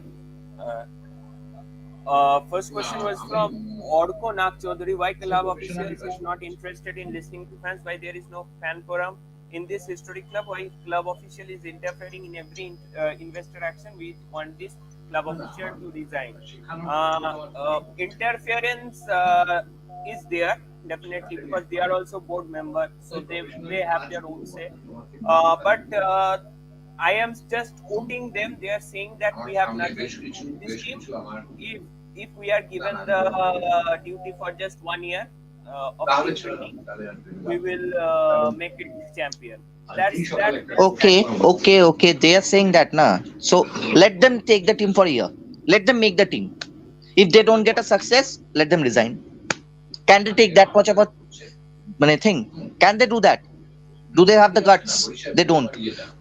Speaker 1: First question was from Orko Nag Chaudhary. Why club officials is not interested in listening to fans? Why there is no fan forum in this historic club? Why club official is interfering in every investor action? We want this club official to resign. Interference is there definitely because they are also board members, so they have their own say. But I am just quoting them. They are saying that we have nothing to do with this team. If we are given the duty for just 1 year, of team building, we will make it champion. That's
Speaker 3: Okay,
Speaker 1: strategy.
Speaker 3: okay. They are saying that, na. So let them take the team for a year. Let them make the team. If they don't get a success, let them resign. Can they take that much of a money thing? Can they do that? Do they have the guts? They don't.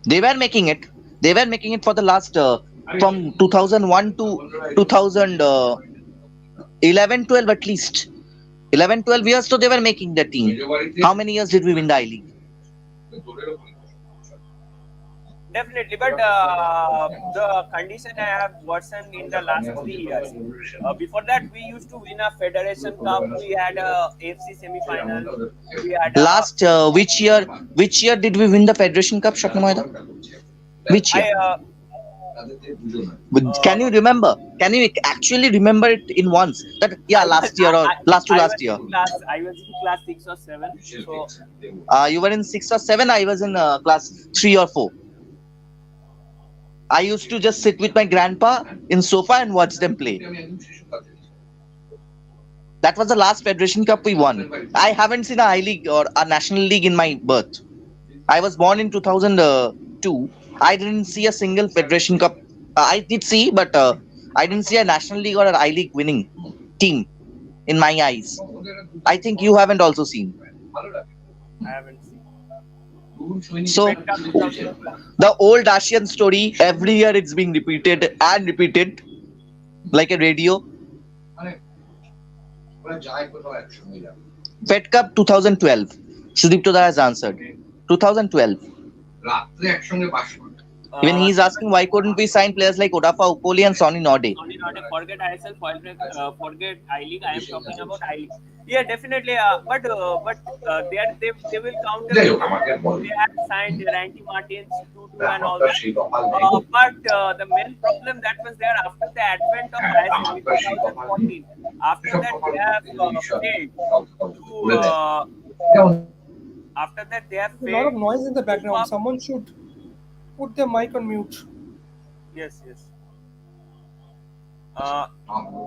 Speaker 3: They were making it. They were making it for the last from 2001 to 2011, 12 at least. 11, 12 years. So they were making the team. How many years did we win the I League?
Speaker 1: Definitely, but the condition I have worsened in the last 3 years. Before that, we used to win a Federation Cup. We had a AFC semi-final. We had a
Speaker 3: Last which year? Which year did we win the Federation Cup, Shakna Maida? Which year?
Speaker 1: I
Speaker 3: Can you
Speaker 1: uh,
Speaker 3: remember? Can you actually remember it in once? That yeah,
Speaker 1: I was
Speaker 3: last year or last to
Speaker 1: I
Speaker 3: last
Speaker 1: was
Speaker 3: year.
Speaker 1: in class 6 or 7. So
Speaker 3: You were in 6 or 7. I was in class 3 or 4. I used to just sit with my grandpa in sofa and watch them play. That was the last Federation Cup we won. I haven't seen a I League or a National League in my birth. I was born in 2002. I didn't see a single Federation Cup. I did see, but I didn't see a National League or an I League winning team in my eyes. I think you haven't also seen.
Speaker 1: I haven't seen
Speaker 3: So
Speaker 1: Fed Cup 2012.
Speaker 3: the old Asian story, every year it's being repeated and repeated like a radio. Fed Cup 2012. Sudip Toda has answered. 2012. Even he is asking why couldn't we sign players like Odafa Upoli and Sonny Node?
Speaker 1: Only not a forget ISL, forget I League. I am talking about I League. Yeah, definitely. But they will counter with this. They have signed Randy Martins, Tutu, and all that. But the main problem that was there after the advent of ISL in 2014. After that, they have failed to. After that, they have
Speaker 2: There's a lot of
Speaker 1: failed
Speaker 2: noise in the
Speaker 1: to cope
Speaker 2: background.
Speaker 1: up.
Speaker 2: Someone should put their mic on mute.
Speaker 1: Yes, yes.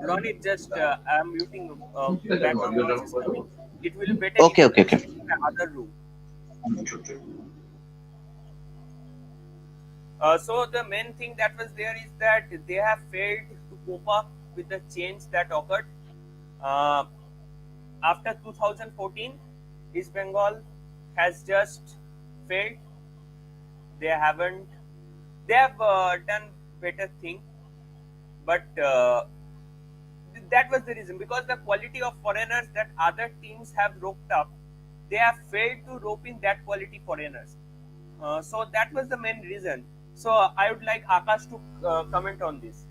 Speaker 1: Ronnie, just I'm muting. Background noise is coming. It will be better if
Speaker 3: Okay,
Speaker 1: you
Speaker 3: okay,
Speaker 1: can
Speaker 3: okay.
Speaker 1: sit in the other room. So the main thing that was there is that they have failed to cope up with the change that occurred uh, after 2014. East Bengal has just failed. They haven't. They have done better thing, but that was the reason because the quality of foreigners that other teams have roped up, they have failed to rope in that quality foreigners. So that was the main reason. So I would like Akash to comment on this.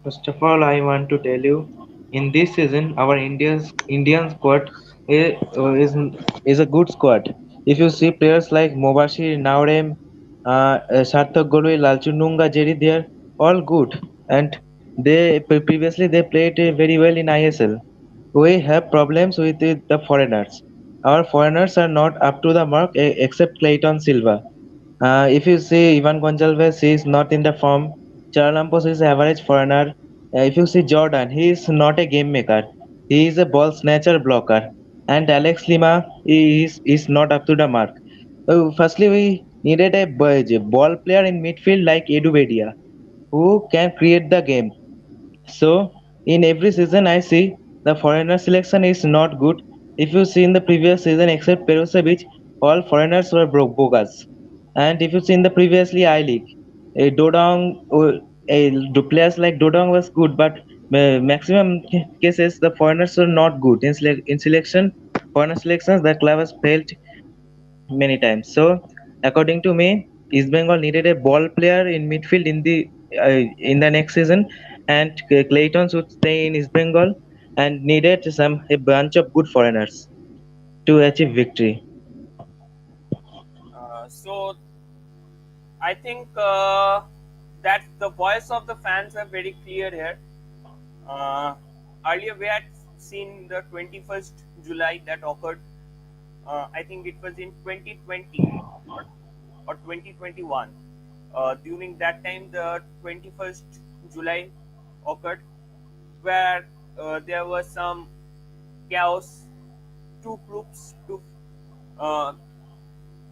Speaker 4: First of all, I want to tell you, in this season, our Indian squad is a good squad. If you see players like Mobashir, Naurem, Sarthak Goloi, Lalchundunga, Jerry, they are all good, and previously they played very well in ISL. We have problems with the foreigners. Our foreigners are not up to the mark except Clayton Silva. If you see Ivan Gonçalves, he is not in the form. Charalampos is average foreigner. If you see Jordan, he is not a game maker. He is a ball snatcher blocker. And Alex Lima is not up to the mark. Firstly, we needed a ball player in midfield like Edu Bedia, who can create the game. So in every season I see the foreigner selection is not good. If you see in the previous season except Perusevic, all foreigners were bogus. And if you see in the previously I League, Dodong, players like Dodong was good, but maximum cases the foreigners were not good in selection. Foreigner selections the club has failed many times. So, according to me, East Bengal needed a ball player in midfield in the next season, and Clayton should stay in East Bengal and needed a bunch of good foreigners to achieve victory.
Speaker 1: So I think that the voice of the fans are very clear here. Uh, Earlier we had seen the 21st July that occurred. I think it was in 2020 or 2021. During that time, the 21st July occurred, where there was some chaos. Two groups, two uh,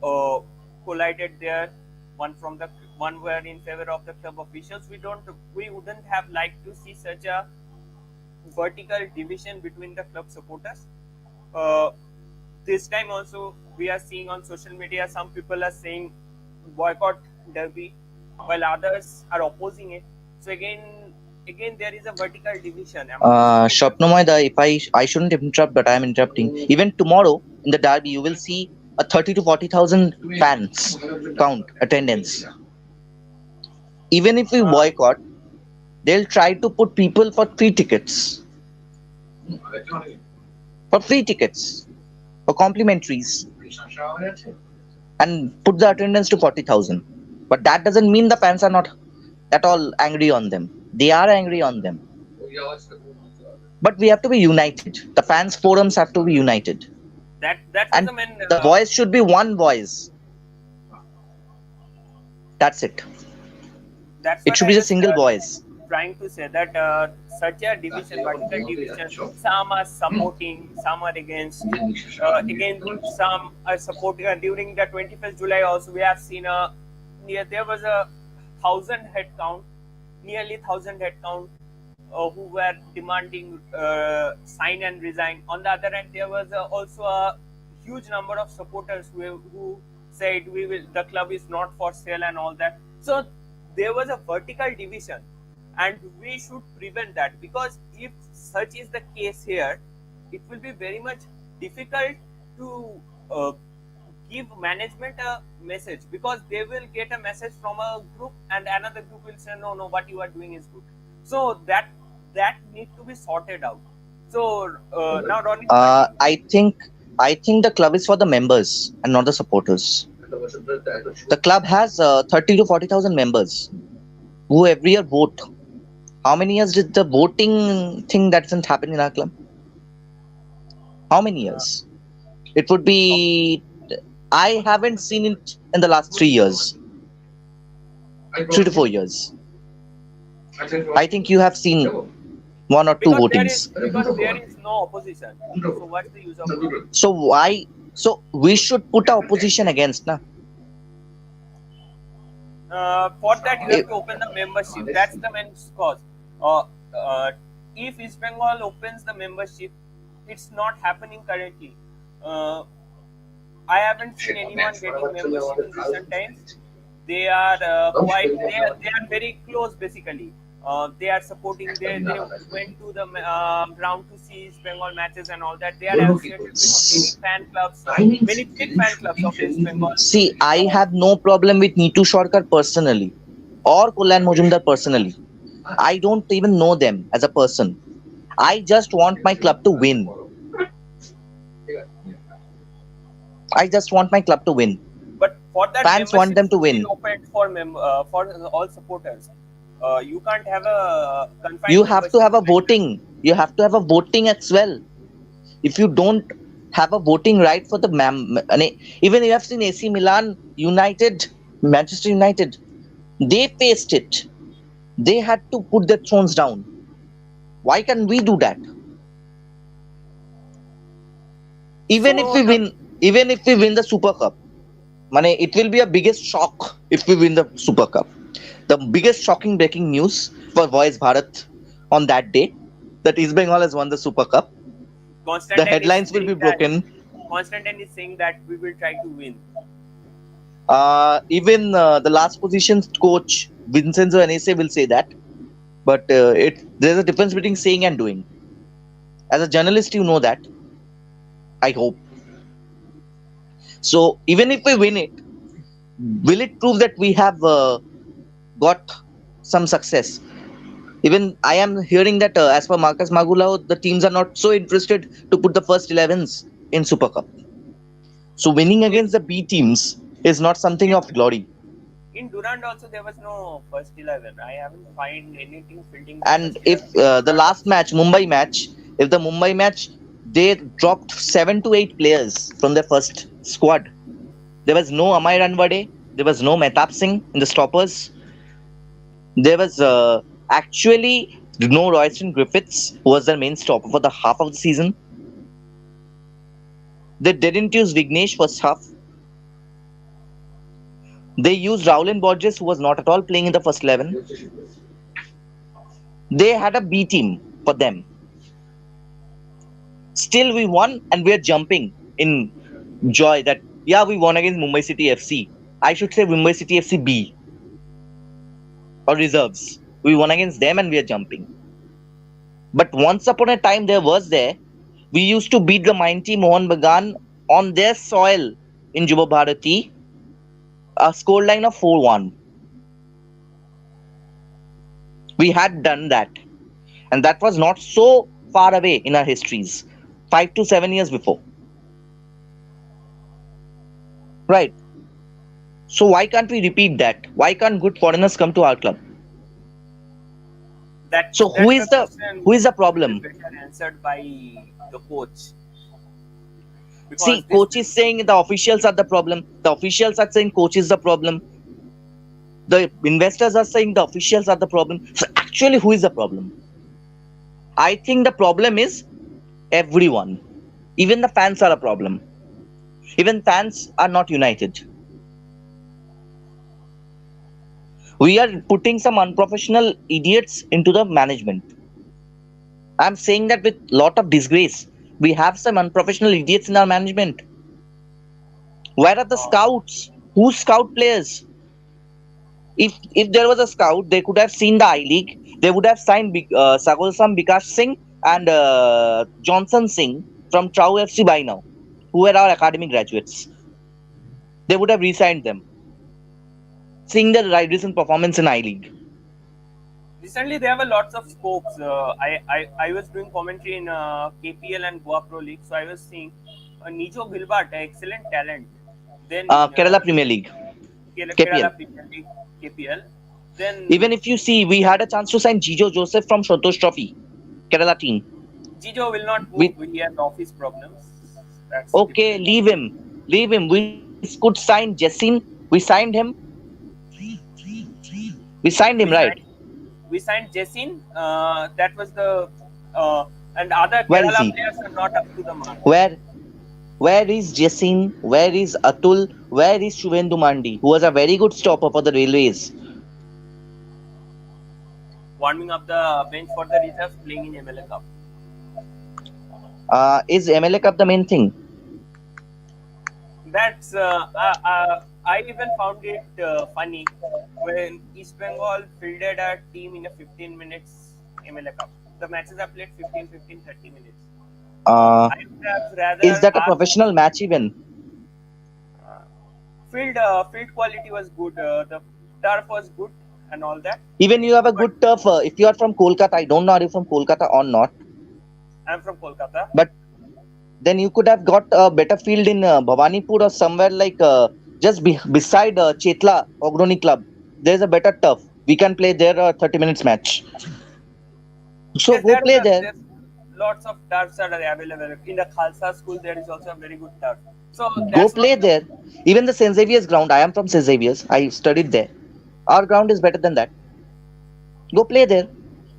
Speaker 1: uh, collided there. One were in favor of the club officials. We wouldn't have liked to see such a vertical division between the club supporters. Uh, this time also we are seeing on social media some people are saying boycott derby, while others are opposing it. So again there is a vertical division among the supporters.
Speaker 3: Shapnamoida, if I shouldn't interrupt, but I am interrupting. Even tomorrow in the derby, you will see a 30 to 40,000 fans count attendance. Even if we
Speaker 1: Uh,
Speaker 3: boycott, they'll try to put people for free tickets, for complimentaries, and put the attendance to 40,000. But that doesn't mean the fans are not at all angry on them. They are angry on them. But we have to be united. The fans forums have to be united.
Speaker 1: that was
Speaker 3: And
Speaker 1: the main
Speaker 3: the voice should be one voice. That's it.
Speaker 1: that's
Speaker 3: It
Speaker 1: what
Speaker 3: should
Speaker 1: I
Speaker 3: be a
Speaker 1: was
Speaker 3: single voice.
Speaker 1: trying to say, that such a division, vertical division, some are supporting, some are against. Again, some are supporting. During the 21st July, also we have seen there was a thousand head count, nearly thousand head count, who were demanding sign and resign. On the other hand, there was also a huge number of supporters who said the club is not for sale and all that. So there was a vertical division, and we should prevent that, because if such is the case here, it will be very much difficult to give management a message, because they will get a message from a group and another group will say no, what you are doing is good. So that needs to be sorted out. So now Ronnie,
Speaker 3: I think the club is for the members and not the supporters. The club has 30 to 40,000 members who every year vote. How many years did the voting thing that doesn't happen in our club? How many years? It would be. I haven't seen it in the last 3 years, 3 to 4 years. I think you have seen one or two votings.
Speaker 1: because there is no opposition. So what's the use of voting?
Speaker 3: So why? So we should put our opposition against, na?
Speaker 1: For that you have to open the membership. That's the main cause. If East Bengal opens the membership, it's not happening currently. I haven't seen anyone getting membership in recent times. They are they are very close basically. They are supporting. They went to the ground to see East Bengal matches and all that. They are associated with many fan clubs, many big fan clubs of East Bengal.
Speaker 3: See, I have no problem with Neetu Sharkar personally or Kullan Mojumdar personally. I don't even know them as a person. I just want my club to win. I just want my club to win.
Speaker 1: But for that,
Speaker 3: Fans want them to
Speaker 1: membership should be
Speaker 3: win.
Speaker 1: opened for all supporters. You can't have a confined.
Speaker 3: You have to have a
Speaker 1: membership.
Speaker 3: voting. You have to have a voting as well. If you don't have a voting right for the even you have seen AC Milan, United, Manchester United, they faced it. They had to put their thrones down. Why can't we do that? Even if we win the Super Cup, it will be a biggest shock if we win the Super Cup. The biggest shocking breaking news for Voice Bharat on that day, that East Bengal has won the Super Cup.
Speaker 1: Constantine
Speaker 3: The headlines
Speaker 1: is
Speaker 3: will be
Speaker 1: saying that-
Speaker 3: broken.
Speaker 1: Constantine is saying that we will try to win.
Speaker 3: Even the last position coach Vincenzo Anese will say that, but there's a difference between saying and doing. As a journalist, you know that. I hope. So even if we win it, will it prove that we have got some success? Even I am hearing that as per Marcus Magulao, the teams are not so interested to put the first 11s in Super Cup. So winning against the B teams is not something of glory.
Speaker 1: In Durand also there was no first 11. I haven't find anything fielding.
Speaker 3: And if the last match, Mumbai match, if the Mumbai match, they dropped 7 to 8 players from their first squad. There was no Amay Ranwade, there was no Mehtab Singh in the stoppers. There was actually no Royston Griffiths, who was their main stopper for the half of the season. They didn't use Vignesh first half. They used Raul Borges, who was not at all playing in the first 11. They had a B team for them. Still, we won, and we are jumping in joy that, yeah, we won against Mumbai City FC. I should say Mumbai City FC B or reserves. We won against them, and we are jumping. But once upon a time, we used to beat the mighty Mohun Bagan on their soil in Juba Bharati, a scoreline of 4-1. We had done that, and that was not so far away in our histories, 5 to 7 years before. Right. So why can't we repeat that? Why can't good foreigners come to our club? So who is the problem?
Speaker 1: Better answered by the coach. Because
Speaker 3: See, coach is saying the officials are the problem. The officials are saying coach is the problem. The investors are saying the officials are the problem. So actually, who is the problem? I think the problem is everyone. Even the fans are a problem. Even fans are not united. We are putting some unprofessional idiots into the management. I'm saying that with lot of disgrace. We have some unprofessional idiots in our management. Where are the scouts? Who scout players? If there was a scout, they could have seen the I League. They would have signed Sagolsam Bikash Singh and Johnson Singh from Trau FC by now, who were our academy graduates. They would have re-signed them, seeing the recent performance in I League.
Speaker 1: Recently, they have a lots of scopes. I was doing commentary in KPL and Goa Pro League, so I was seeing Nijo Gilbert, excellent talent. Then
Speaker 3: Kerala Premier League.
Speaker 1: Kerala Premier League, KPL. Then
Speaker 3: even if you see, we had a chance to sign Jijo Joseph from Santosh Trophy, Kerala team.
Speaker 1: Jijo will not move. He has office problems. That's
Speaker 3: okay, leave him. Leave him. We could sign Jessin. We signed him. We signed him, right?
Speaker 1: We signed Jessin. That was the and other
Speaker 3: Where is
Speaker 1: Kerala
Speaker 3: he?
Speaker 1: players are not up to the mark.
Speaker 3: Where is Jessin? Where is Atul? Where is Shuvendu Mandi, who was a very good stopper for the Railways?
Speaker 1: Warming up the bench for the reserves, playing in MLA Cup.
Speaker 3: Is MLA Cup the main thing?
Speaker 1: That's I even found it funny when East Bengal fielded a team in a 15 minutes MLA Cup. The matches are played 15, 30 minutes. I would have rather
Speaker 3: Is that a professional match even?
Speaker 1: Field quality was good. The turf was good and all that.
Speaker 3: Even you have a good turf. If you are from Kolkata, I don't know are you from Kolkata or not.
Speaker 1: I'm from Kolkata.
Speaker 3: But then you could have got a better field in Bhawanipur or somewhere like just beside Chetla Ogroni Club. There's a better turf. We can play there a 30 minutes match. So
Speaker 1: Yes,
Speaker 3: go play there.
Speaker 1: Lots of turfs are available. In the Khalsa school, there is also a very good turf. So
Speaker 3: Go play there. Even the St. Xavier's ground. I am from St. Xavier's. I studied there. Our ground is better than that. Go play there.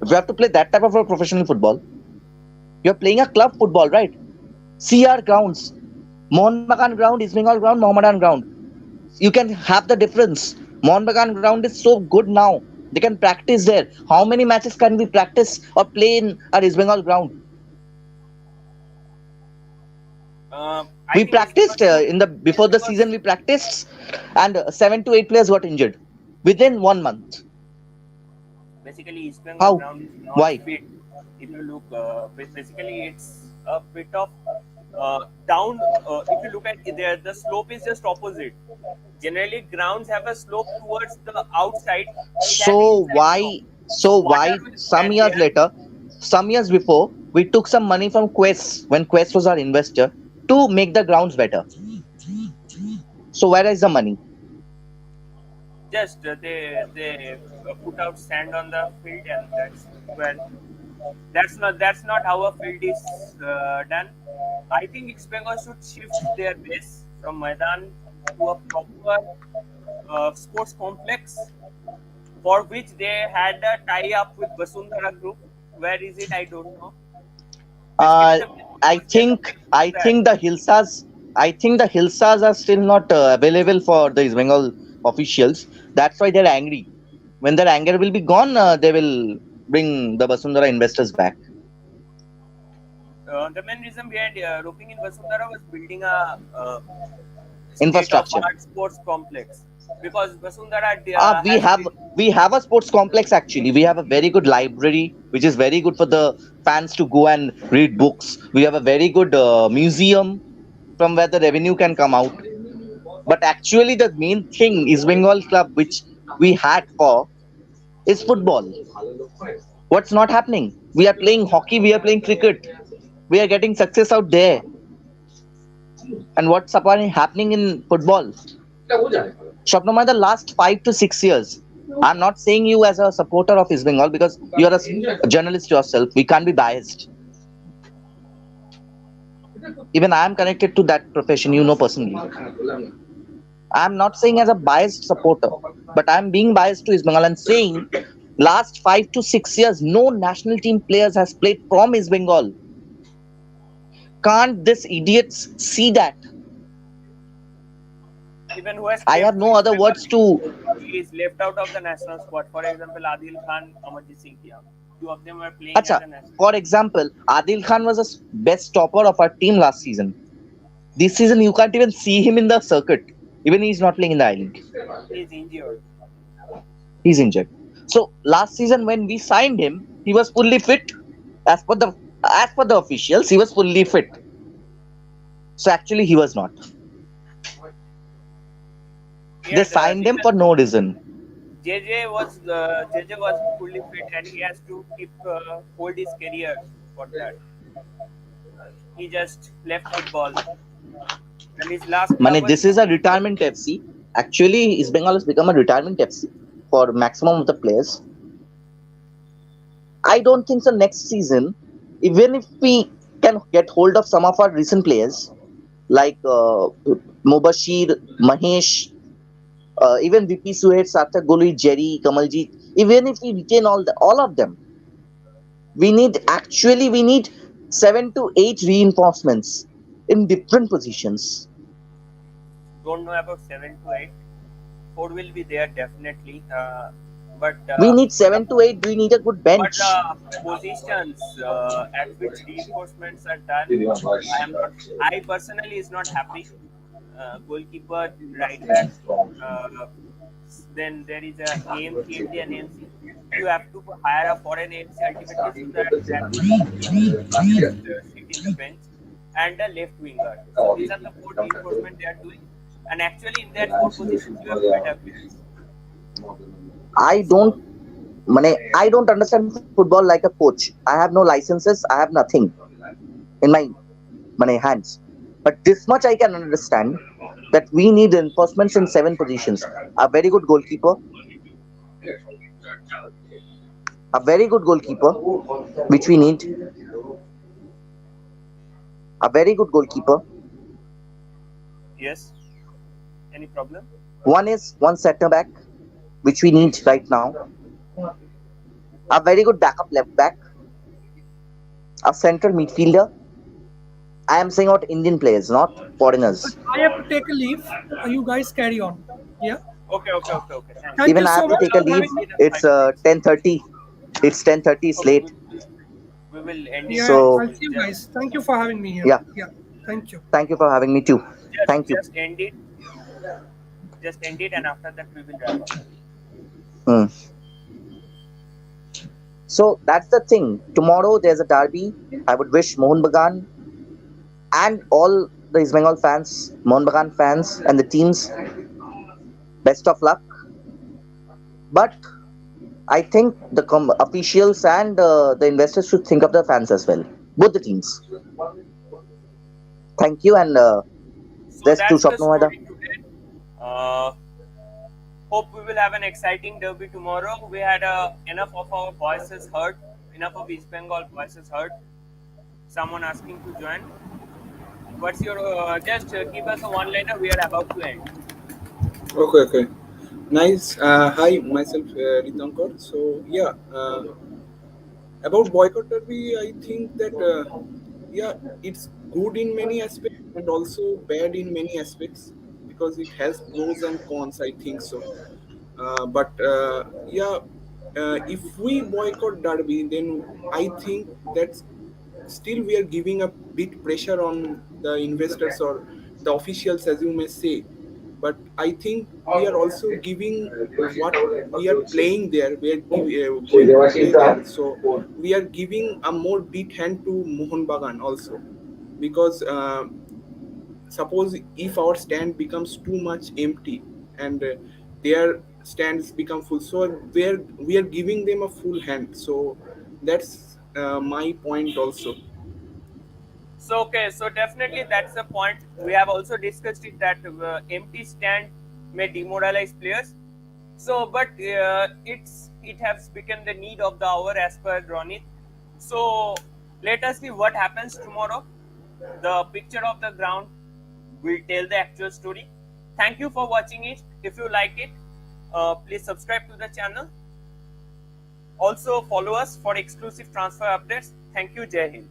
Speaker 3: If you have to play that type of a professional football, you're playing a club football, right? See our grounds. Mohun Bagan ground, East Bengal ground, Mohammedan ground. You can have the difference. Mohun Bagan ground is so good now. They can practice there. How many matches can we practice or play in our East Bengal ground? We practiced before the season. We practiced, and 7 to 8 players got injured within 1 month.
Speaker 1: Basically, East Bengal ground is not
Speaker 3: Why?
Speaker 1: fit. If you look, basically it's a bit of down. If you look at it, there, the slope is just opposite. Generally, grounds have a slope towards the outside.
Speaker 3: So why? Some years before, we took some money from Quest when Quest was our investor to make the grounds better. So where is the money?
Speaker 1: Just they put out sand on the field, and that's not how a field is done. I think East Bengal should shift their base from Maidan to a proper sports complex, for which they had a tie-up with Vasundhara Group. Where is it? I don't know.
Speaker 3: I think the Hilsas I think the Hilsas are still not available for the East Bengal officials. That's why they're angry. When their anger will be gone, they will bring the Basundhara investors back.
Speaker 1: The main reason behind roping in Vasundhara was building a state of
Speaker 3: Infrastructure.
Speaker 1: art sports complex because Vasundhara
Speaker 3: Ah, we
Speaker 1: has
Speaker 3: have
Speaker 1: been.
Speaker 3: we have a sports complex actually. We have a very good library, which is very good for the fans to go and read books. We have a very good museum from where the revenue can come out. But actually, the main thing is Bengal club, which we had for, is football. What's not happening? We are playing hockey. We are playing cricket. We are getting success out there. And what's happening in football? Shopnama, the last 5 to 6 years, I'm not saying you as a supporter of East Bengal because you're a journalist yourself. We can't be biased. Even I am connected to that profession, you know personally. I'm not saying as a biased supporter, but I'm being biased to East Bengal and saying last 5 to 6 years, no national team players has played from East Bengal. Can't these idiots see that?
Speaker 1: Even who has
Speaker 3: I
Speaker 1: came
Speaker 3: have
Speaker 1: to
Speaker 3: no
Speaker 1: East
Speaker 3: other
Speaker 1: Bengal,
Speaker 3: words to.
Speaker 1: he is left out of the national squad. For example, Adil Khan, Amarjit Singh Kia. Two of them were playing as
Speaker 3: Acha,
Speaker 1: a national.
Speaker 3: for example, Adil Khan was the best stopper of our team last season. This season, you can't even see him in the circuit. Even he's not playing in the I League.
Speaker 1: He is injured.
Speaker 3: He's injured. So last season, when we signed him, he was fully fit. As per the as per the officials, he was fully fit. So actually, he was not.
Speaker 1: He
Speaker 3: They
Speaker 1: had
Speaker 3: signed him for no reason.
Speaker 1: JJ was fully fit and he has to keep hold his career for that. He just left football and his last club
Speaker 3: Mane,
Speaker 1: was
Speaker 3: this is a retirement FC. Actually, East Bengal has become a retirement FC for maximum of the players. I don't think so. Next season, even if we can get hold of some of our recent players like Mubashir, Mahesh, even VP Suhed, Sarthak Goli, Jerry, Kamaljeet, even if we retain all of them, we need 7 to 8 reinforcements in different positions.
Speaker 1: don't know about 7 to 8. Four will be there definitely, but
Speaker 3: We need 7 to 8. We need a good
Speaker 1: but
Speaker 3: bench.
Speaker 1: positions at which reinforcements are done, I am not. I personally is not happy. Goalkeeper, right back. Uh, then there is a AMC and AMC. You have to hire a foreign AMC ultimately so that can just sit in the bench and a left winger. So these are the four reinforcement they are doing. And actually in that four positions you have better players.
Speaker 3: I don't, I don't understand football like a coach. I have no licenses. I have nothing in my hands. But this much I can understand that we need reinforcements in 7 positions. A very good goalkeeper, a very good goalkeeper, which we need. A very good goalkeeper.
Speaker 1: Yes. Any problem?
Speaker 3: One centre back, which we need right now. A very good backup left back. A central midfielder. I am saying about Indian players, not foreigners.
Speaker 2: I have to take a leave. You guys carry on. Yeah.
Speaker 1: Okay. Thanks.
Speaker 2: Thank
Speaker 3: Even
Speaker 2: you
Speaker 3: I
Speaker 2: so
Speaker 3: have to
Speaker 2: much
Speaker 3: take a
Speaker 2: for
Speaker 3: leave.
Speaker 2: having me.
Speaker 3: It's 10:30. It's 10:30. It's
Speaker 1: Okay,
Speaker 3: late.
Speaker 1: we will end it.
Speaker 2: Yeah,
Speaker 3: So
Speaker 2: I'll see you guys. Thank you for having me here.
Speaker 3: yeah,
Speaker 2: Yeah. Thank you.
Speaker 3: thank you for having me too. Thank you.
Speaker 1: Just end it. Just end it, and after that we will wrap up.
Speaker 3: Hmm. So that's the thing. Tomorrow there's a derby. I would wish Mohun Bagan and all the East Bengal fans, Mohun Bagan fans, and the teams best of luck. But I think the officials and the investors should think of the fans as well, both the teams. Thank you, and
Speaker 1: So
Speaker 3: that's to
Speaker 1: that's the
Speaker 3: Swapna Maida.
Speaker 1: story today. Uh, hope we will have an exciting derby tomorrow. We had enough of our voices heard, enough of East Bengal voices heard. Someone asking to join. What's your just give us a one-liner. We are about to end.
Speaker 5: Okay. Nice. Hi, myself Ritankar. So yeah, about boycott derby, I think that yeah, it's good in many aspects and also bad in many aspects because it has pros and cons. I think so. But yeah, if we boycott Derby, then I think that still we are giving a bit pressure on the investors or the officials, as you may say. But I think we are also giving what we are playing there. We are going to play there, so we are giving a more beat hand to Mohun Bagan also, because suppose if our stand becomes too much empty and their stands become full, so we are giving them a full hand. So that's my point also.
Speaker 1: So okay, so definitely that's the point. We have also discussed it that empty stand may demoralize players. So, but it has become the need of the hour as per Ronit. So let us see what happens tomorrow. The picture of the ground will tell the actual story. Thank you for watching it. If you like it, please subscribe to the channel. Also follow us for exclusive transfer updates. Thank you, Jai Hind.